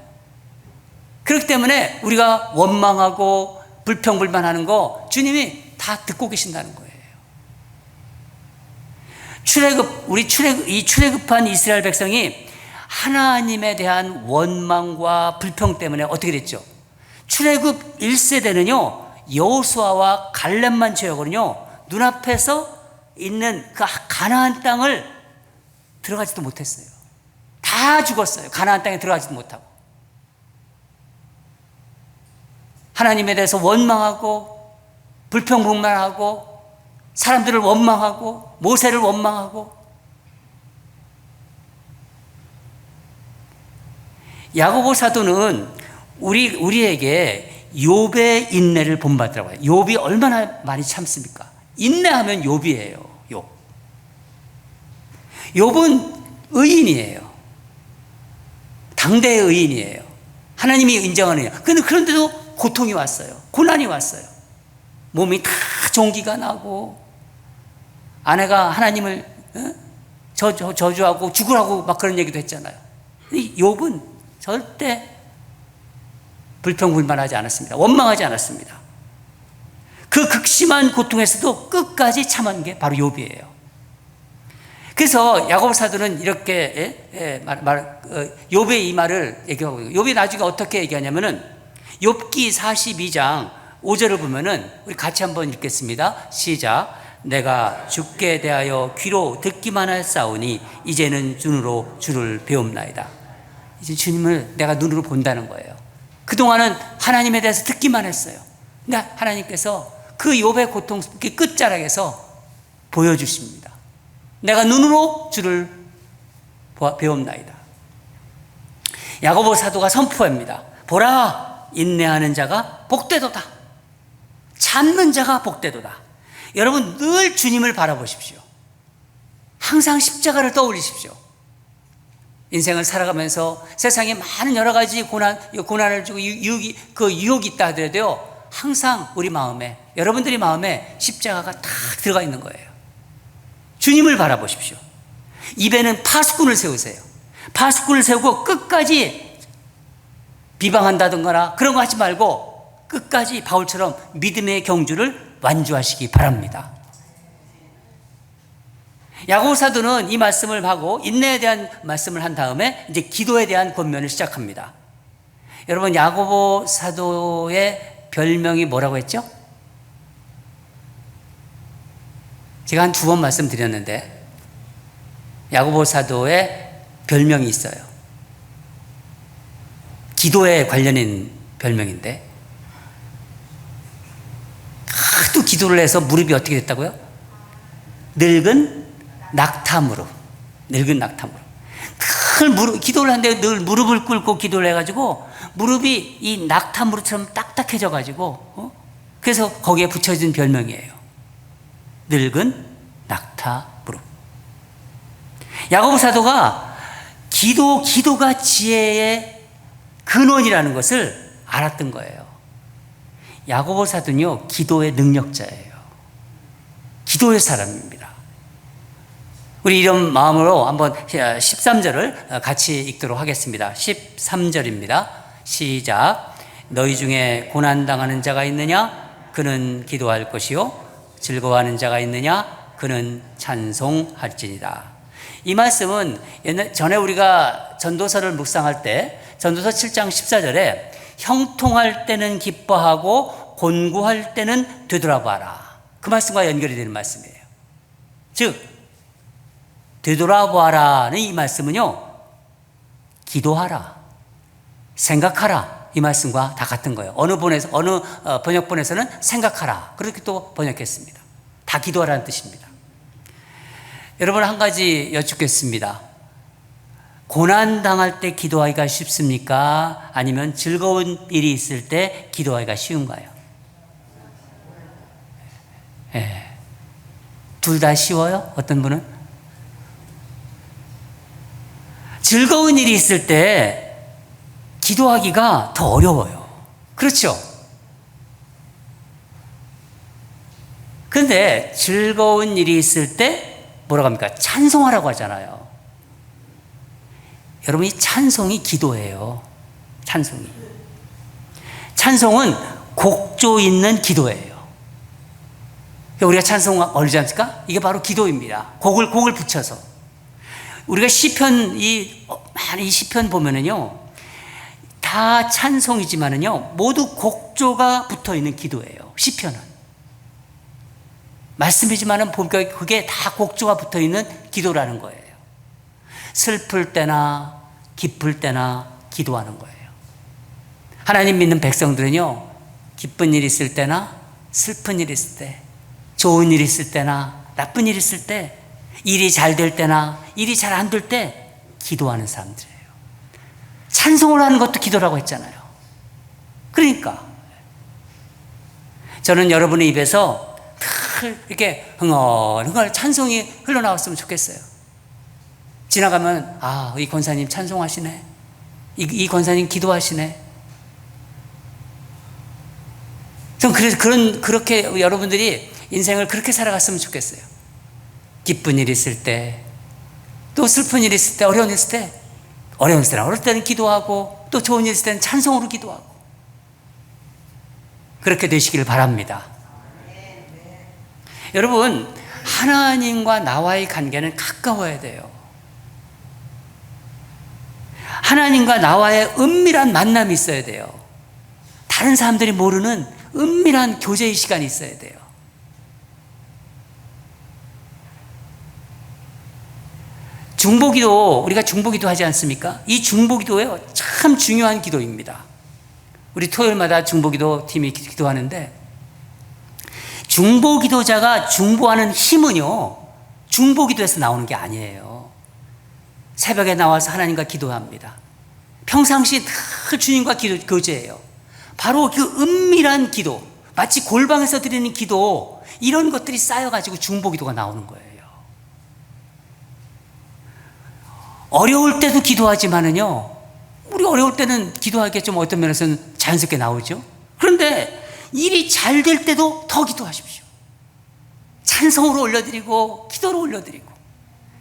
A: 그렇기 때문에 우리가 원망하고 불평불만하는 거 주님이 다 듣고 계신다는 거예요. 이 출애굽한 이스라엘 백성이 하나님에 대한 원망과 불평 때문에 어떻게 됐죠? 출애굽 1세대는요 여호수아와 갈렙만 제외하고는요 눈앞에서 있는 그 가나안 땅을 들어가지도 못했어요. 다 죽었어요. 가나안 땅에 들어가지도 못하고. 하나님에 대해서 원망하고 불평불만하고 사람들을 원망하고 모세를 원망하고. 야고보 사도는 우리에게 욥의 인내를 본받으라고 해요. 욥이 얼마나 많이 참습니까? 인내하면 욥이에요. 욥은 의인이에요. 당대의 의인이에요. 하나님이 인정하는. 그런데도 고통이 왔어요. 고난이 왔어요. 몸이 다 종기가 나고 아내가 하나님을 저주하고 죽으라고 막 그런 얘기도 했잖아요. 욥은 절대 불평불만하지 않았습니다. 원망하지 않았습니다. 그 극심한 고통에서도 끝까지 참은 게 바로 욥이에요. 그래서 야고보 사도는 이렇게 욥의 이 말을 얘기하고 있어요. 욥이 나중에 어떻게 얘기하냐면은 욥기 42장 5절을 보면은 우리 같이 한번 읽겠습니다. 시작. 내가 주께 대하여 귀로 듣기만 하였사오니 이제는 눈으로 주를 배움나이다. 이제 주님을 내가 눈으로 본다는 거예요. 그동안은 하나님에 대해서 듣기만 했어요. 근데 하나님께서 그 욥의 고통 끝자락에서 보여주십니다. 내가 눈으로 주를 배움나이다. 야고보 사도가 선포합니다. 보라, 인내하는 자가 복되도다. 참는 자가 복되도다. 여러분 늘 주님을 바라보십시오. 항상 십자가를 떠올리십시오. 인생을 살아가면서 세상에 많은 여러 가지 고난을 주고 유혹이 있다 하더라도요 항상 우리 마음에, 여러분들이 마음에 십자가가 딱 들어가 있는 거예요. 주님을 바라보십시오. 입에는 파수꾼을 세우세요. 파수꾼을 세우고 끝까지 비방한다든가 그런 거 하지 말고 끝까지 바울처럼 믿음의 경주를 완주하시기 바랍니다. 야고보 사도는 이 말씀을 하고 인내에 대한 말씀을 한 다음에 이제 기도에 대한 권면을 시작합니다. 여러분 야고보 사도의 별명이 뭐라고 했죠? 제가 한 2번 말씀드렸는데 야고보 사도의 별명이 있어요. 기도에 관련된 별명인데 하도 기도를 해서 무릎이 어떻게 됐다고요? 늙은 낙타무릎. 늘 기도를 하는데 늘 무릎을 꿇고 기도를 해가지고 무릎이 이 낙타무릎처럼 딱딱해져가지고 그래서 거기에 붙여진 별명이에요. 늙은 낙타무릎. 야고보 사도가 기도가 지혜의 근원이라는 것을 알았던 거예요. 야고보 사도는요 기도의 능력자예요. 기도의 사람입니다. 우리 이런 마음으로 한번 13절을 같이 읽도록 하겠습니다. 13절입니다. 시작. 너희 중에 고난당하는 자가 있느냐? 그는 기도할 것이요 즐거워하는 자가 있느냐? 그는 찬송할지니라. 이 말씀은 전에 우리가 전도서를 묵상할 때 전도서 7장 14절에 형통할 때는 기뻐하고 곤고할 때는 되돌아봐라. 그 말씀과 연결이 되는 말씀이에요. 즉 되돌아봐라는 이 말씀은요, 기도하라, 생각하라, 이 말씀과 다 같은 거예요. 어느 번역본에서는 생각하라 그렇게 또 번역했습니다. 다 기도하라는 뜻입니다. 여러분, 한 가지 여쭙겠습니다. 고난 당할 때 기도하기가 쉽습니까? 아니면 즐거운 일이 있을 때 기도하기가 쉬운가요? 둘 다 쉬워요? 어떤 분은? 즐거운 일이 있을 때 기도하기가 더 어려워요. 그렇죠? 그런데 즐거운 일이 있을 때 뭐라고 합니까? 찬송하라고 하잖아요. 여러분, 이 찬송이 기도예요. 찬송은 곡조 있는 기도예요. 우리가 찬송 얼리지 않습니까? 이게 바로 기도입니다. 곡을 붙여서. 우리가 이 시편 보면은요, 다 찬송이지만은요, 모두 곡조가 붙어 있는 기도예요. 시편은. 말씀이지만은 보니까 그게 다 곡조가 붙어 있는 기도라는 거예요. 슬플 때나 기쁠 때나 기도하는 거예요. 하나님 믿는 백성들은요, 기쁜 일 있을 때나 슬픈 일 있을 때, 좋은 일 있을 때나 나쁜 일 있을 때, 일이 잘 될 때나 일이 잘 안 될 때 기도하는 사람들이에요. 찬송을 하는 것도 기도라고 했잖아요. 그러니까 저는 여러분의 입에서 늘 이렇게 흥얼흥얼 찬송이 흘러나왔으면 좋겠어요. 지나가면 이 권사님 찬송하시네, 이 권사님 기도하시네. 전 그렇게 여러분들이 인생을 그렇게 살아갔으면 좋겠어요. 기쁜 일 있을 때, 또 슬픈 일 있을 때, 어려운 일 있을 때, 어려울 때는 기도하고, 또 좋은 일 있을 때는 찬송으로 기도하고, 그렇게 되시기를 바랍니다. 여러분, 하나님과 나와의 관계는 가까워야 돼요. 하나님과 나와의 은밀한 만남이 있어야 돼요. 다른 사람들이 모르는 은밀한 교제의 시간이 있어야 돼요. 중보기도, 우리가 중보기도 하지 않습니까? 이 중보기도예요, 참 중요한 기도입니다. 우리 토요일마다 중보기도 팀이 기도하는데, 중보기도자가 중보하는 힘은요, 중보기도에서 나오는 게 아니에요. 새벽에 나와서 하나님과 기도합니다. 평상시 늘 주님과 교제해요. 바로 그 은밀한 기도, 마치 골방에서 드리는 기도, 이런 것들이 쌓여가지고 중보기도가 나오는 거예요. 어려울 때도 기도하지만은요, 우리 어려울 때는 기도하기가 좀 어떤 면에서는 자연스럽게 나오죠. 그런데 일이 잘 될 때도 더 기도하십시오. 찬송으로 올려드리고 기도로 올려드리고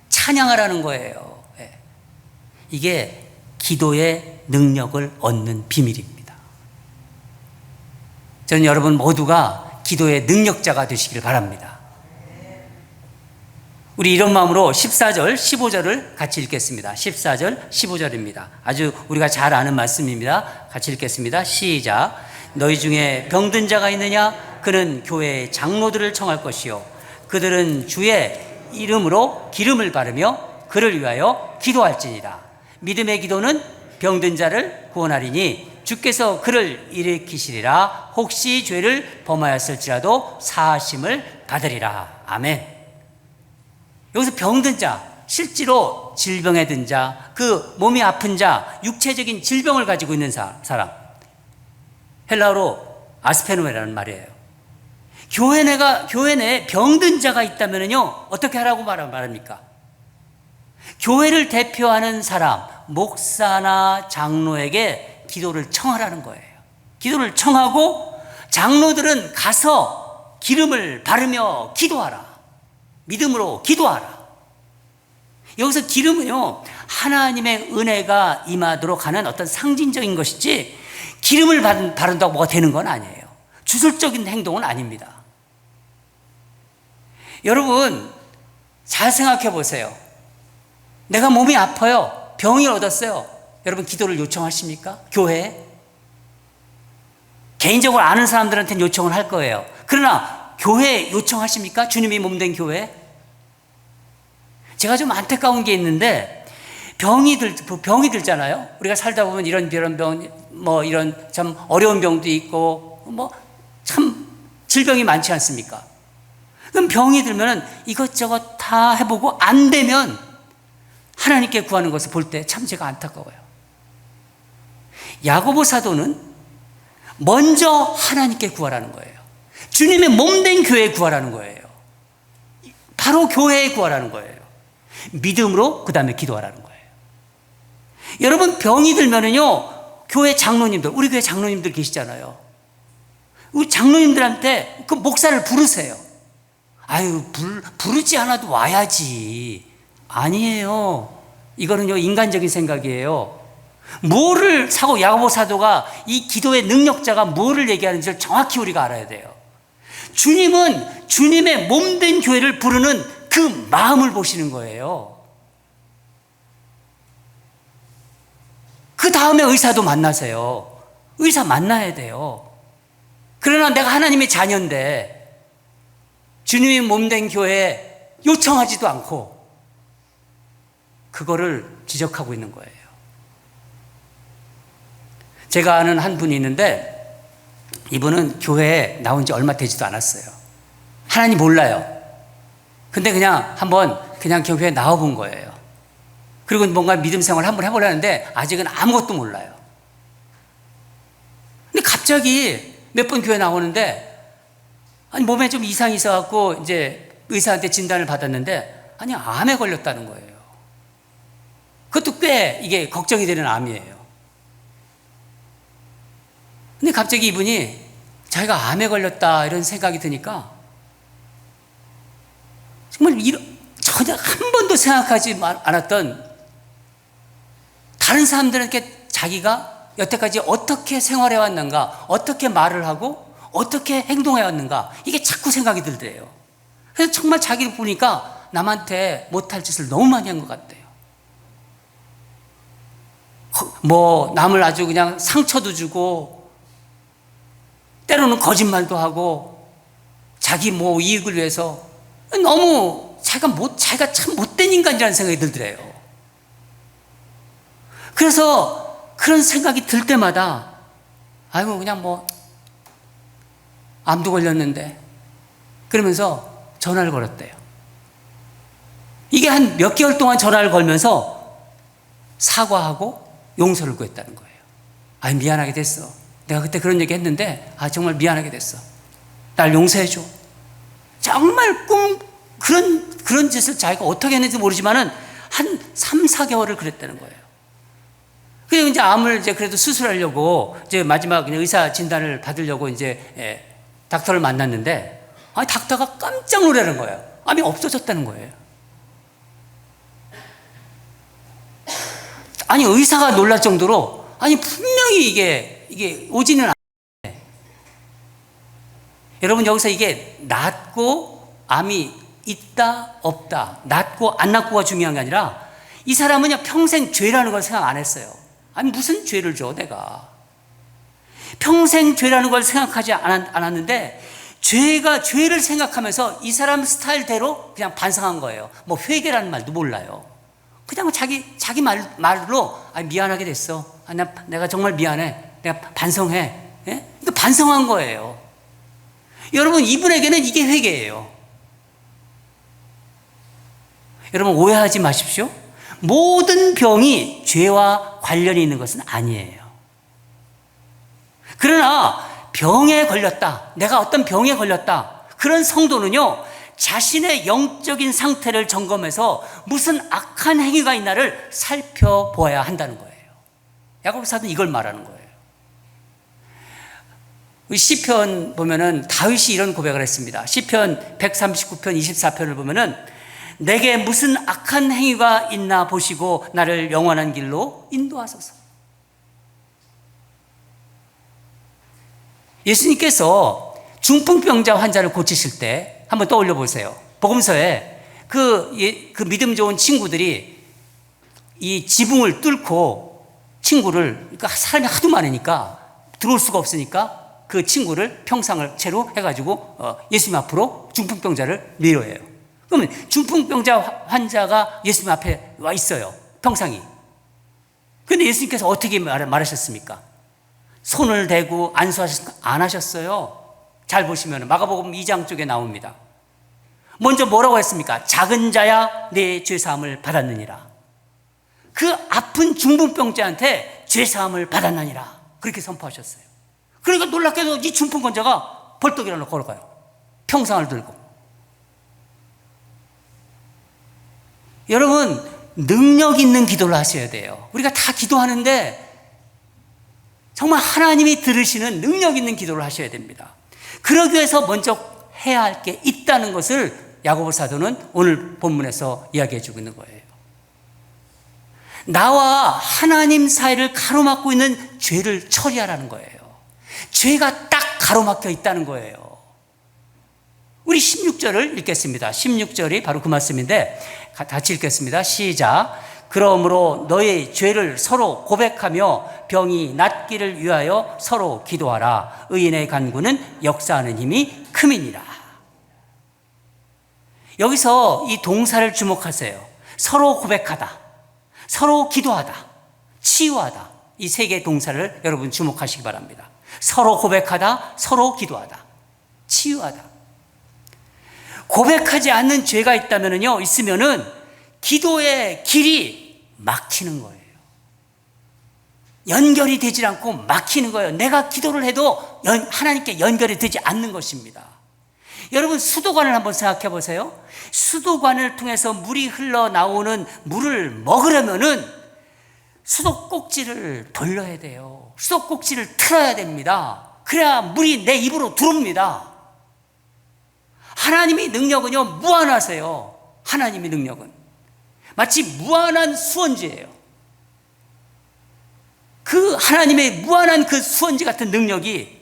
A: 찬양하라는 거예요. 이게 기도의 능력을 얻는 비밀입니다. 저는 여러분 모두가 기도의 능력자가 되시길 바랍니다. 우리 이런 마음으로 14절, 15절을 같이 읽겠습니다. 14절, 15절입니다. 아주 우리가 잘 아는 말씀입니다. 같이 읽겠습니다. 시작. 너희 중에 병든 자가 있느냐? 그는 교회의 장로들을 청할 것이요, 그들은 주의 이름으로 기름을 바르며 그를 위하여 기도할지니라. 믿음의 기도는 병든 자를 구원하리니 주께서 그를 일으키시리라. 혹시 죄를 범하였을지라도 사하심을 받으리라. 아멘. 여기서 병든 자, 실제로 질병에 든 자, 그 몸이 아픈 자, 육체적인 질병을 가지고 있는 사람, 헬라어로 아스페노메라는 말이에요. 교회 내에 병든 자가 있다면요, 어떻게 하라고 말합니까? 교회를 대표하는 사람, 목사나 장로에게 기도를 청하라는 거예요. 기도를 청하고 장로들은 가서 기름을 바르며 기도하라. 믿음으로 기도하라. 여기서 기름은요, 하나님의 은혜가 임하도록 하는 어떤 상징적인 것이지, 기름을 바른다고 뭐가 되는 건 아니에요. 주술적인 행동은 아닙니다. 여러분, 잘 생각해 보세요. 내가 몸이 아파요. 병이 얻었어요. 여러분 기도를 요청하십니까? 교회에? 개인적으로 아는 사람들한테는 요청을 할 거예요. 그러나 교회에 요청하십니까? 주님이 몸된 교회에? 제가 좀 안타까운 게 있는데 병이 들잖아요. 우리가 살다 보면 이런 병, 뭐 이런 참 어려운 병도 있고 뭐 참 질병이 많지 않습니까? 그럼 병이 들면은 이것저것 다 해보고 안 되면 하나님께 구하는 것을 볼 때 참 제가 안타까워요. 야고보 사도는 먼저 하나님께 구하라는 거예요. 주님의 몸된 교회에 구하라는 거예요. 바로 교회에 구하라는 거예요. 믿음으로 그 다음에 기도하라는 거예요. 여러분 병이 들면은요, 교회 장로님들, 우리 교회 장로님들 계시잖아요. 우리 장로님들한테 그 목사를 부르세요. 아유, 부르지 않아도 와야지. 아니에요. 이거는요, 인간적인 생각이에요. 뭐를 야고보 사도가 이 기도의 능력자가 뭐를 얘기하는지를 정확히 우리가 알아야 돼요. 주님은 주님의 몸된 교회를 부르는 그 마음을 보시는 거예요. 그 다음에 의사도 만나세요. 의사 만나야 돼요. 그러나 내가 하나님의 자녀인데 주님이 몸된 교회에 요청하지도 않고 그거를 지적하고 있는 거예요. 제가 아는 한 분이 있는데 이분은 교회에 나온 지 얼마 되지도 않았어요. 하나님 몰라요. 근데 그냥 한번 그냥 교회에 나와본 거예요. 그리고 뭔가 믿음 생활을 한번 해보려는데 아직은 아무것도 몰라요. 근데 갑자기 몇 번 교회 나오는데 아니 몸에 좀 이상이 있어갖고 이제 의사한테 진단을 받았는데 아니 암에 걸렸다는 거예요. 그것도 꽤 이게 걱정이 되는 암이에요. 근데 갑자기 이분이 자기가 암에 걸렸다 이런 생각이 드니까 정말 전혀 한 번도 생각하지 않았던 다른 사람들에게 자기가 여태까지 어떻게 생활해 왔는가, 어떻게 말을 하고 어떻게 행동해 왔는가, 이게 자꾸 생각이 들더래요. 그래서 정말 자기를 보니까 남한테 못할 짓을 너무 많이 한 것 같대요. 뭐 남을 아주 그냥 상처도 주고 때로는 거짓말도 하고 자기 뭐 이익을 위해서 너무 자기가 참 못된 인간이라는 생각이 들더래요. 그래서 그런 생각이 들 때마다 아이고 그냥 뭐 암도 걸렸는데 그러면서 전화를 걸었대요. 이게 한 몇 개월 동안 전화를 걸면서 사과하고 용서를 구했다는 거예요. 아이 미안하게 됐어. 내가 그때 그런 얘기 했는데 정말 미안하게 됐어. 날 용서해줘. 정말 그런 짓을 자기가 어떻게 했는지 모르지만은 한 3, 4개월을 그랬다는 거예요. 그리고 이제 암을 이제 그래도 수술하려고 이제 마지막 의사 진단을 받으려고 이제 닥터를 만났는데 닥터가 깜짝 놀라는 거예요. 암이 없어졌다는 거예요. 아니 의사가 놀랄 정도로 분명히 이게 오지는 않는데 여러분 여기서 이게 낫고 암이 있다 없다 낫고 안 낫고가 중요한 게 아니라 이 사람은 그냥 평생 죄라는 걸 생각 안 했어요. 무슨 죄를 줘 내가. 평생 죄라는 걸 생각하지 않았는데 죄를 생각하면서 이 사람 스타일대로 그냥 반성한 거예요. 뭐 회개라는 말도 몰라요. 그냥 자기 말로 미안하게 됐어. 내가 정말 미안해. 내가 반성해. 예? 반성한 거예요. 여러분 이분에게는 이게 회개예요. 여러분 오해하지 마십시오. 모든 병이 죄와 관련이 있는 것은 아니에요. 그러나 병에 걸렸다. 내가 어떤 병에 걸렸다. 그런 성도는요. 자신의 영적인 상태를 점검해서 무슨 악한 행위가 있나를 살펴보아야 한다는 거예요. 야고보 사도는 이걸 말하는 거예요. 시편 보면은 다윗이 이런 고백을 했습니다. 시편 139편 24편을 보면은 내게 무슨 악한 행위가 있나 보시고 나를 영원한 길로 인도하소서. 예수님께서 중풍병자 환자를 고치실 때 한번 떠올려 보세요. 복음서에 그 믿음 좋은 친구들이 이 지붕을 뚫고 친구를, 그러니까 사람이 하도 많으니까 들어올 수가 없으니까 그 친구를 평상을 채로 해가지고 예수님 앞으로 중풍병자를 밀어요. 그러면 중풍병자 환자가 예수님 앞에 와 있어요. 평상이. 근데 예수님께서 어떻게 말하셨습니까? 손을 대고 안수하셨습니까? 안 하셨어요. 잘 보시면 마가복음 2장 쪽에 나옵니다. 먼저 뭐라고 했습니까? 작은 자야 내 죄사함을 받았느니라. 그 아픈 중풍병자한테 죄사함을 받았느니라. 그렇게 선포하셨어요. 그러니까 놀랍게도 이 중풍병자가 벌떡 일어나 걸어가요. 평상을 들고. 여러분, 능력 있는 기도를 하셔야 돼요. 우리가 다 기도하는데 정말 하나님이 들으시는 능력 있는 기도를 하셔야 됩니다. 그러기 위해서 먼저 해야 할 게 있다는 것을 야고보 사도는 오늘 본문에서 이야기해 주고 있는 거예요. 나와 하나님 사이를 가로막고 있는 죄를 처리하라는 거예요. 죄가 딱 가로막혀 있다는 거예요. 우리 16절을 읽겠습니다. 16절이 바로 그 말씀인데 같이 읽겠습니다. 시작. 그러므로 너의 죄를 서로 고백하며 병이 낫기를 위하여 서로 기도하라. 의인의 간구는 역사하는 힘이 큼이니라. 여기서 이 동사를 주목하세요. 서로 고백하다, 서로 기도하다, 치유하다. 이 세 개의 동사를 여러분 주목하시기 바랍니다. 서로 고백하다, 서로 기도하다, 치유하다. 고백하지 않는 죄가 있으면은 기도의 길이 막히는 거예요. 연결이 되지 않고 막히는 거예요. 내가 기도를 해도 하나님께 연결이 되지 않는 것입니다. 여러분, 수도관을 한번 생각해 보세요. 수도관을 통해서 물이 흘러나오는 물을 먹으려면은 수도꼭지를 돌려야 돼요. 수도꼭지를 틀어야 됩니다. 그래야 물이 내 입으로 들어옵니다. 하나님의 능력은요, 무한하세요. 하나님의 능력은 마치 무한한 수원지예요. 그 하나님의 무한한 그 수원지 같은 능력이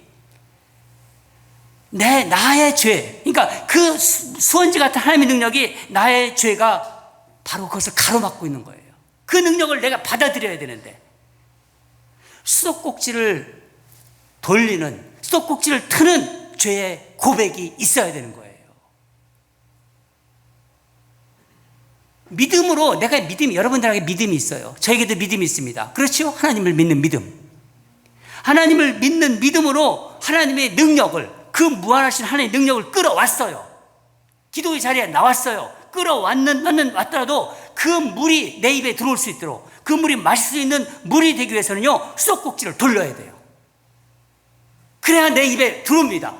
A: 나의 죄, 그러니까 그 수원지 같은 하나님의 능력이 나의 죄가 바로 그것을 가로막고 있는 거예요. 그 능력을 내가 받아들여야 되는데 수도꼭지를 돌리는, 수도꼭지를 트는 죄의 고백이 있어야 되는 거예요. 믿음으로 여러분들에게 믿음이 있어요. 저에게도 믿음이 있습니다. 그렇죠? 하나님을 믿는 믿음. 하나님을 믿는 믿음으로 하나님의 능력을, 그 무한하신 하나님의 능력을 끌어왔어요. 기도의 자리에 나왔어요. 왔더라도 그 물이 내 입에 들어올 수 있도록, 그 물이 마실 수 있는 물이 되기 위해서는요, 수도꼭지를 돌려야 돼요. 그래야 내 입에 들어옵니다.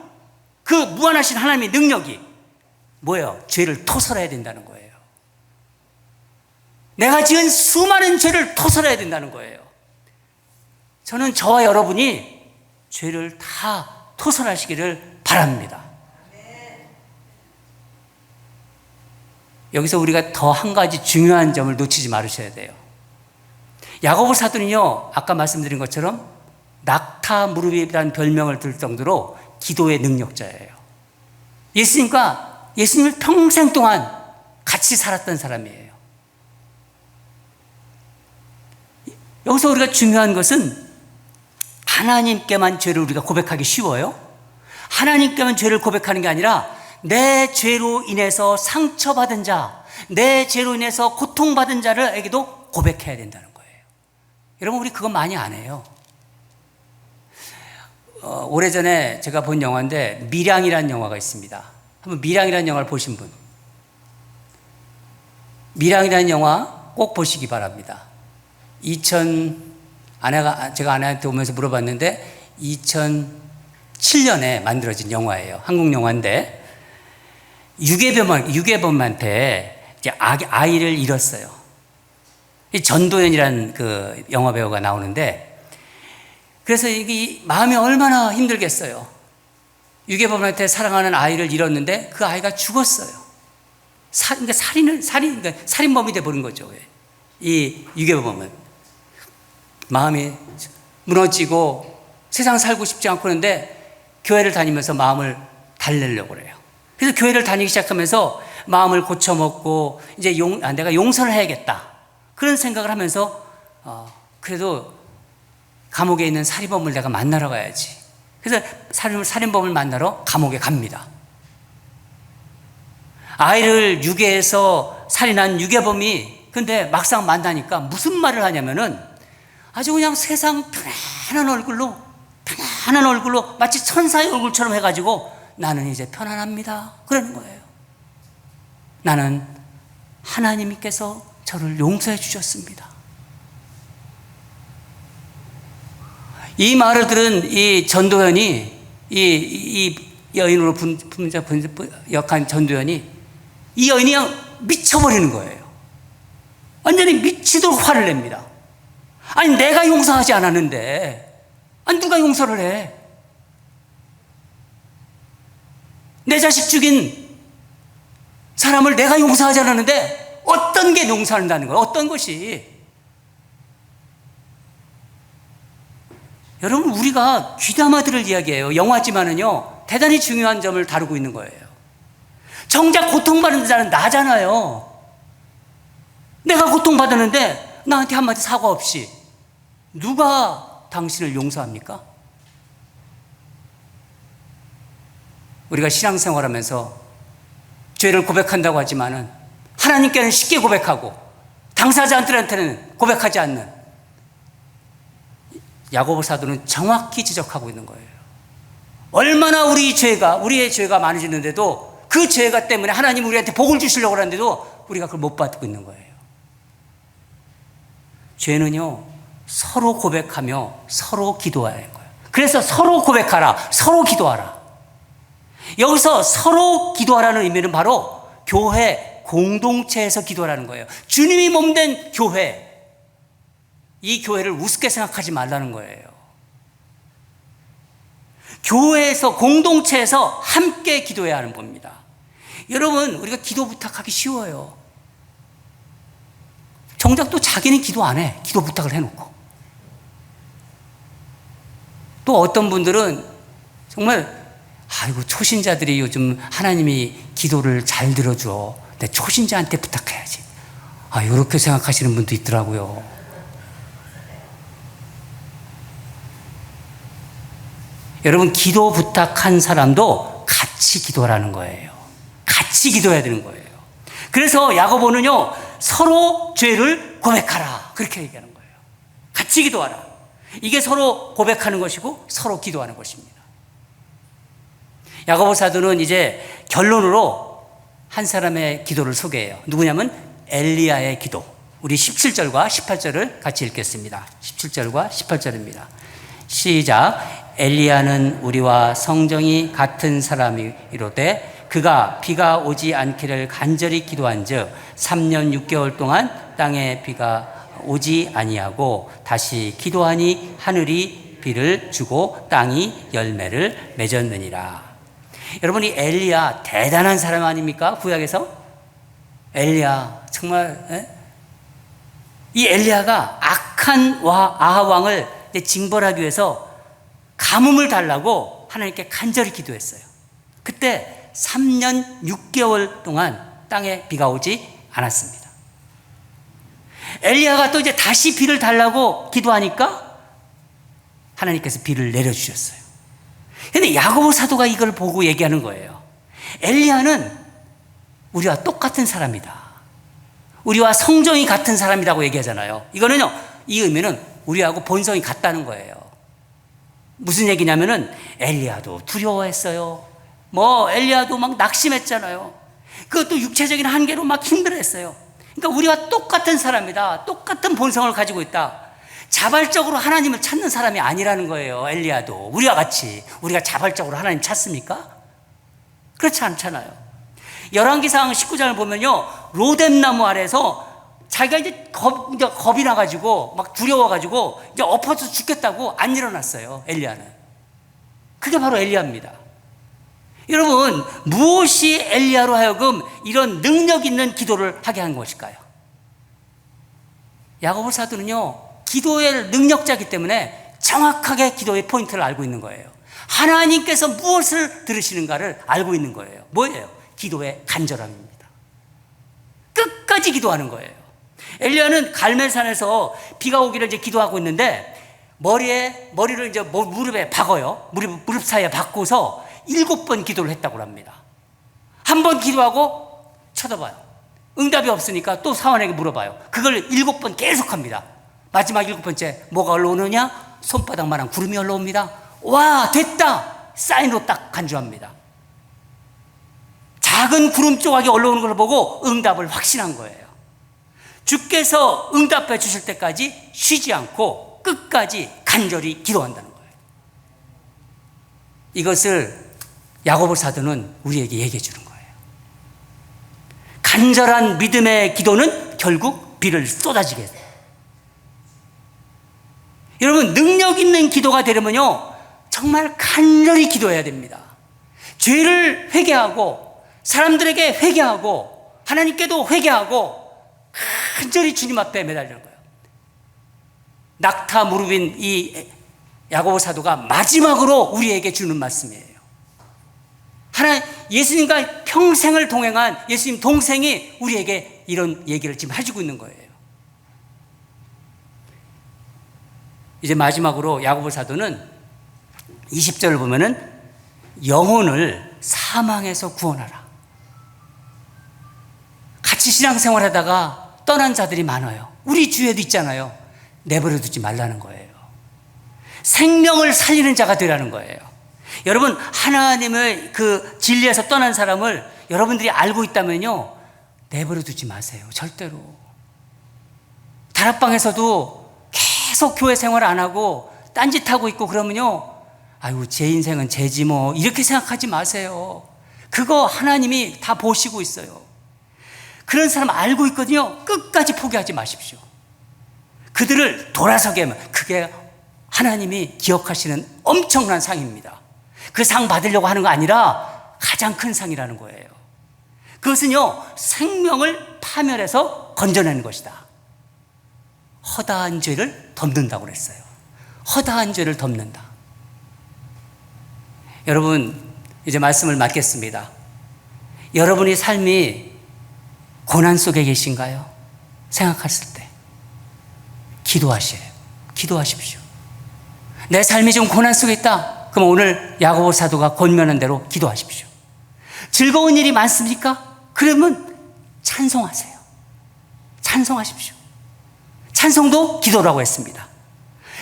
A: 그 무한하신 하나님의 능력이 뭐예요? 죄를 토설해야 된다는 거예요. 내가 지은 수많은 죄를 토설해야 된다는 거예요. 저는 저와 여러분이 죄를 다 토설하시기를 바랍니다. 여기서 우리가 더 한 가지 중요한 점을 놓치지 말으셔야 돼요. 야고보 사도는요, 아까 말씀드린 것처럼 낙타 무릎이라는 별명을 들 정도로 기도의 능력자예요. 예수님을 평생 동안 같이 살았던 사람이에요. 여기서 우리가 중요한 것은 하나님께만 죄를 우리가 고백하기 쉬워요. 하나님께만 죄를 고백하는 게 아니라 내 죄로 인해서 상처받은 자, 내 죄로 인해서 고통받은 자를에게도 고백해야 된다는 거예요. 여러분, 우리 그거 많이 안 해요. 오래전에 제가 본 영화인데 밀양이라는 영화가 있습니다. 한번 밀양이라는 영화를 보신 분? 밀양이라는 영화 꼭 보시기 바랍니다. 제가 아내한테 오면서 물어봤는데 2007년에 만들어진 영화예요. 한국 영화인데 유괴범한테 이제 아이를 잃었어요. 전도연이라는 그 영화 배우가 나오는데, 그래서 이게 마음이 얼마나 힘들겠어요. 유괴범한테 사랑하는 아이를 잃었는데 그 아이가 죽었어요. 그러니까 살인범이 돼버린 거죠. 이 유괴범은 마음이 무너지고 세상 살고 싶지 않고 그런데 교회를 다니면서 마음을 달래려고 그래요. 그래서 교회를 다니기 시작하면서 마음을 고쳐먹고 이제 내가 용서를 해야겠다. 그런 생각을 하면서 그래도 감옥에 있는 살인범을 내가 만나러 가야지. 그래서 살인범을 만나러 감옥에 갑니다. 아이를 유괴해서 살인한 유괴범이 근데 막상 만나니까 무슨 말을 하냐면은 아주 그냥 세상 편안한 얼굴로 마치 천사의 얼굴처럼 해가지고 나는 이제 편안합니다. 그러는 거예요. 나는 하나님께서 저를 용서해 주셨습니다. 이 말을 들은 이 전도연이 이 여인으로 역한 전도연이 이 여인이 그냥 미쳐버리는 거예요. 완전히 미치도록 화를 냅니다. 아니 내가 용서하지 않았는데 아니 누가 용서를 해? 내 자식 죽인 사람을 내가 용서하지 않았는데 어떤 게 용서한다는 거예요? 어떤 것이? 여러분 우리가 귀담아 들을 이야기예요. 영화지만은요 대단히 중요한 점을 다루고 있는 거예요. 정작 고통받는 자는 나잖아요. 내가 고통받았는데 나한테 한마디 사과 없이 누가 당신을 용서합니까? 우리가 신앙생활하면서 죄를 고백한다고 하지만은 하나님께는 쉽게 고백하고 당사자들한테는 고백하지 않는 야고보 사도는 정확히 지적하고 있는 거예요. 얼마나 우리의 죄가 많아지는데도 그 죄가 때문에 하나님 우리한테 복을 주시려고 하는데도 우리가 그걸 못 받고 있는 거예요. 죄는요 서로 고백하며 서로 기도하는 거예요. 그래서 서로 고백하라, 서로 기도하라. 여기서 서로 기도하라는 의미는 바로 교회 공동체에서 기도하라는 거예요. 주님이 몸된 교회, 이 교회를 우습게 생각하지 말라는 거예요. 교회에서 공동체에서 함께 기도해야 하는 겁니다. 여러분 우리가 기도 부탁하기 쉬워요. 정작 또 자기는 기도 안 해. 기도 부탁을 해놓고. 또 어떤 분들은 정말 아이고 초신자들이 요즘 하나님이 기도를 잘 들어줘. 내 초신자한테 부탁해야지. 이렇게 생각하시는 분도 있더라고요. 여러분 기도 부탁한 사람도 같이 기도하라는 거예요. 같이 기도해야 되는 거예요. 그래서 야고보는요 서로 죄를 고백하라 그렇게 얘기하는 거예요. 같이 기도하라. 이게 서로 고백하는 것이고 서로 기도하는 것입니다. 야고보 사도는 이제 결론으로 한 사람의 기도를 소개해요. 누구냐면 엘리야의 기도. 우리 17절과 18절을 같이 읽겠습니다. 17절과 18절입니다. 시작. 엘리야는 우리와 성정이 같은 사람이로되 그가 비가 오지 않기를 간절히 기도한즉 3년 6개월 동안 땅에 비가 오지 아니하고 다시 기도하니 하늘이 비를 주고 땅이 열매를 맺었느니라. 여러분 이 엘리야 대단한 사람 아닙니까? 구약에서 엘리야 정말 이 엘리야가 악한 아합 왕을 징벌하기 위해서 가뭄을 달라고 하나님께 간절히 기도했어요. 그때 3년 6개월 동안 땅에 비가 오지 않았습니다. 엘리야가 또 이제 다시 비를 달라고 기도하니까 하나님께서 비를 내려주셨어요. 그런데 야고보 사도가 이걸 보고 얘기하는 거예요. 엘리야는 우리와 똑같은 사람이다. 우리와 성정이 같은 사람이라고 얘기하잖아요. 이거는요, 이 의미는 우리하고 본성이 같다는 거예요. 무슨 얘기냐면은 엘리야도 두려워했어요. 엘리야도 막 낙심했잖아요. 그것도 육체적인 한계로 막 힘들어했어요. 그러니까 우리와 똑같은 사람이다. 똑같은 본성을 가지고 있다. 자발적으로 하나님을 찾는 사람이 아니라는 거예요. 엘리야도 우리와 같이 우리가 자발적으로 하나님 찾습니까? 그렇지 않잖아요. 열왕기상 19장을 보면요, 로뎀나무 아래서 자기가 이제 겁이 나가지고 막 두려워가지고 이제 엎어서 죽겠다고 안 일어났어요. 엘리야는. 그게 바로 엘리야입니다. 여러분 무엇이 엘리야로 하여금 이런 능력 있는 기도를 하게 한 것일까요? 야고보 사도는요 기도의 능력자이기 때문에 정확하게 기도의 포인트를 알고 있는 거예요. 하나님께서 무엇을 들으시는가를 알고 있는 거예요. 뭐예요? 기도의 간절함입니다. 끝까지 기도하는 거예요. 엘리야는 갈멜산에서 비가 오기를 이제 기도하고 있는데 머리를 이제 무릎에 박어요. 무릎 사이에 박고서 7번 기도를 했다고 합니다. 한 번 기도하고 쳐다봐요. 응답이 없으니까 또 사환에게 물어봐요. 그걸 7번 계속합니다. 마지막 7번째 뭐가 올라오느냐? 손바닥만한 구름이 올라옵니다. 와, 됐다! 사인으로 딱 간주합니다. 작은 구름 조각이 올라오는 걸 보고 응답을 확신한 거예요. 주께서 응답해 주실 때까지 쉬지 않고 끝까지 간절히 기도한다는 거예요. 이것을 야고보 사도는 우리에게 얘기해 주는 거예요. 간절한 믿음의 기도는 결국 비를 쏟아지게 해요. 여러분, 능력 있는 기도가 되려면요, 정말 간절히 기도해야 됩니다. 죄를 회개하고 사람들에게 회개하고 하나님께도 회개하고 간절히 주님 앞에 매달리는 거예요. 낙타 무릎인 이 야고보 사도가 마지막으로 우리에게 주는 말씀이에요. 예수님과 평생을 동행한 예수님 동생이 우리에게 이런 얘기를 지금 해주고 있는 거예요. 이제 마지막으로 야고보 사도는 20절을 보면은 영혼을 사망에서 구원하라. 같이 신앙생활 하다가 떠난 자들이 많아요. 우리 주위에도 있잖아요. 내버려 두지 말라는 거예요. 생명을 살리는 자가 되라는 거예요. 여러분, 하나님의 그 진리에서 떠난 사람을 여러분들이 알고 있다면요, 내버려 두지 마세요. 절대로. 다락방에서도 계속 교회 생활 안 하고 딴짓하고 있고 그러면요, 아유, 제 인생은 제지 뭐 이렇게 생각하지 마세요. 그거 하나님이 다 보시고 있어요. 그런 사람 알고 있거든요. 끝까지 포기하지 마십시오. 그들을 돌아서게 하면 그게 하나님이 기억하시는 엄청난 상입니다. 그 상 받으려고 하는 거 아니라 가장 큰 상이라는 거예요. 그것은요, 생명을 파멸해서 건져내는 것이다. 허다한 죄를 덮는다고 그랬어요. 허다한 죄를 덮는다. 여러분, 이제 말씀을 맡겠습니다. 여러분의 삶이 고난 속에 계신가요? 생각했을 때 기도하십시오. 내 삶이 좀 고난 속에 있다. 그럼 오늘 야고보 사도가 권면한 대로 기도하십시오. 즐거운 일이 많습니까? 그러면 찬송하세요. 찬송하십시오. 찬송도 기도라고 했습니다.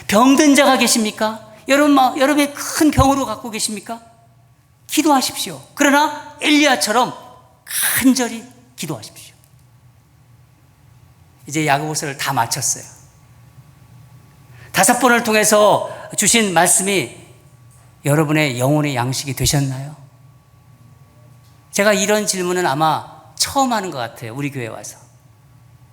A: 병든 자가 계십니까? 여러분의 큰 병으로 갖고 계십니까? 기도하십시오. 그러나 엘리야처럼 간절히 기도하십시오. 이제 야고보서를 다 마쳤어요. 5번을 통해서 주신 말씀이 여러분의 영혼의 양식이 되셨나요? 제가 이런 질문은 아마 처음 하는 것 같아요. 우리 교회에 와서.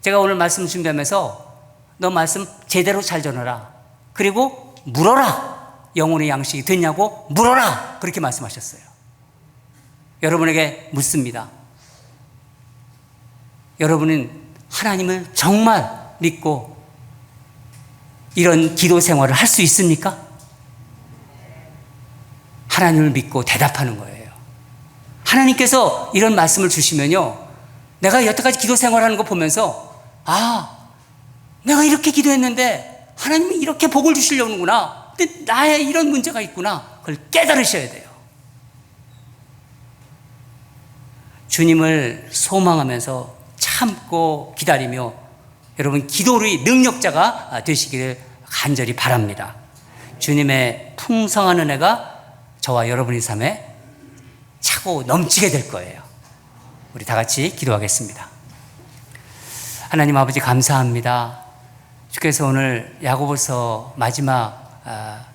A: 제가 오늘 말씀 준비하면서 너 말씀 제대로 잘 전하라. 그리고 물어라. 영혼의 양식이 됐냐고 물어라. 그렇게 말씀하셨어요. 여러분에게 묻습니다. 여러분은 하나님을 정말 믿고 이런 기도 생활을 할 수 있습니까? 하나님을 믿고 대답하는 거예요. 하나님께서 이런 말씀을 주시면요, 내가 여태까지 기도 생활하는 거 보면서 내가 이렇게 기도했는데 하나님이 이렇게 복을 주시려는구나. 근데 나의 이런 문제가 있구나. 그걸 깨달으셔야 돼요. 주님을 소망하면서 참고 기다리며 여러분 기도의 능력자가 되시기를 간절히 바랍니다. 주님의 풍성한 은혜가 저와 여러분의 삶에 차고 넘치게 될 거예요. 우리 다 같이 기도하겠습니다. 하나님 아버지 감사합니다. 주께서 오늘 야고보서 마지막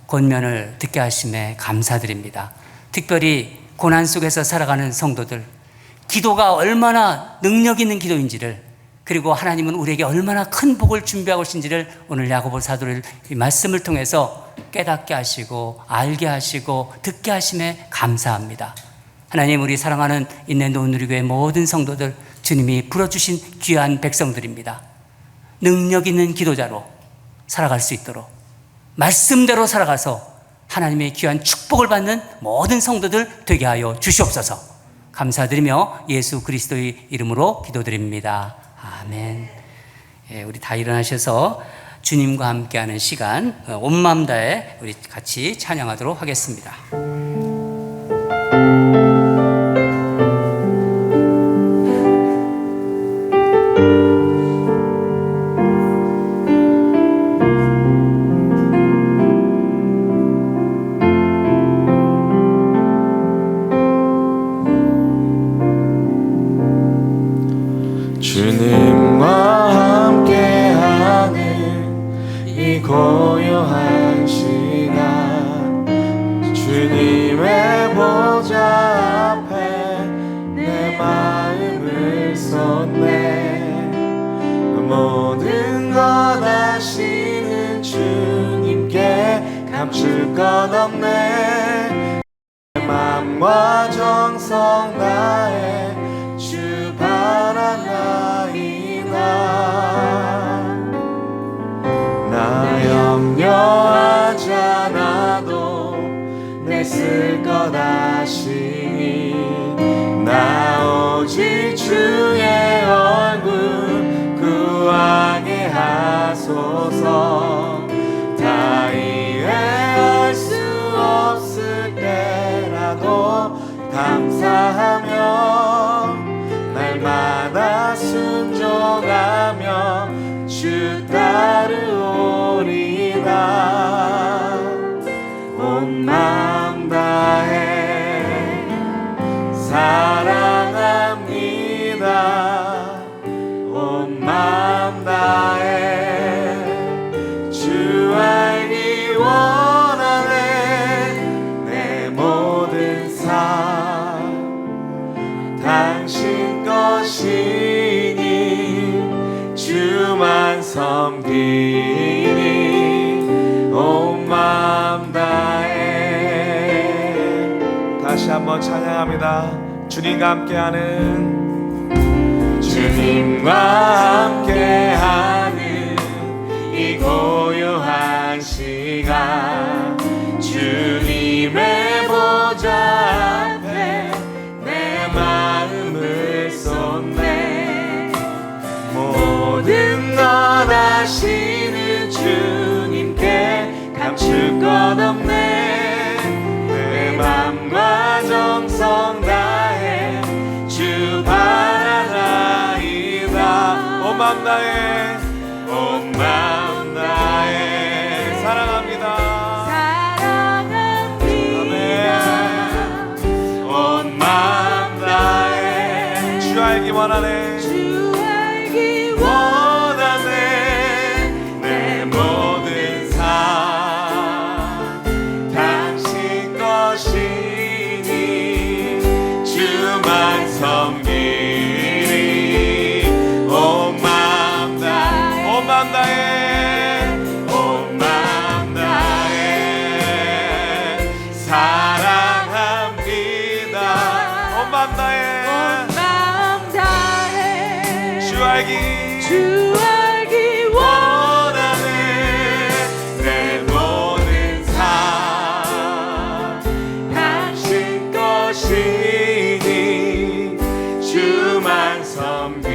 A: 권면을 듣게 하심에 감사드립니다. 특별히 고난 속에서 살아가는 성도들, 기도가 얼마나 능력 있는 기도인지를, 그리고 하나님은 우리에게 얼마나 큰 복을 준비하고 계신지를 오늘 야고보 사도의 말씀을 통해서 깨닫게 하시고 알게 하시고 듣게 하심에 감사합니다. 하나님, 우리 사랑하는 인내도 온누리교회 모든 성도들, 주님이 불어주신 귀한 백성들입니다. 능력 있는 기도자로 살아갈 수 있도록 말씀대로 살아가서 하나님의 귀한 축복을 받는 모든 성도들 되게 하여 주시옵소서. 감사드리며 예수 그리스도의 이름으로 기도드립니다. 아멘. 우리 다 일어나셔서 주님과 함께하는 시간 온 마음 다해 우리 같이 찬양하도록 하겠습니다.
B: 주님과 함께하는 이 고요한 시간, 주님의 보좌 앞에 내 마음을 쏟네. 모든 것 아시는 주님께 감출 것 없네. 내 맘과 정성 다해 주 바라나이다. 나 염려하지 않아도 내 쓸 것 아시니. 나 오직 주의 얼굴 구하게 하소서. 다 이해할 수 없을 때라도 감사하며 날마다 순종하며 주 따르오리다. 온 마음 다해 사랑합니다. 온 마음 다해 주 알기 원하네. 내 모든 삶 당신 것이니 주만 섬기니 온 마음 다해. 다시 한번 찬양합니다. 주님과 함께하는 이 고요한 시간, 주님의 보좌 앞에 내 마음을 쏟네. 모든 것 아시는 주님께 감출 것 없네. 내 맘과 정성 다해 주 바라나이다. 온 맘 다해 온 맘 다해 사랑합니다. 온 마음 다해 주 알기 원하네. 내 모든 삶 당신 것이니 주만 섬기니 온 마음 다해 온 마음 다해 온 마음 다해 사랑합니다. 온 마음 다해 주 알기 원하네. 내 모든 삶 당신 것이니 주만 섬기니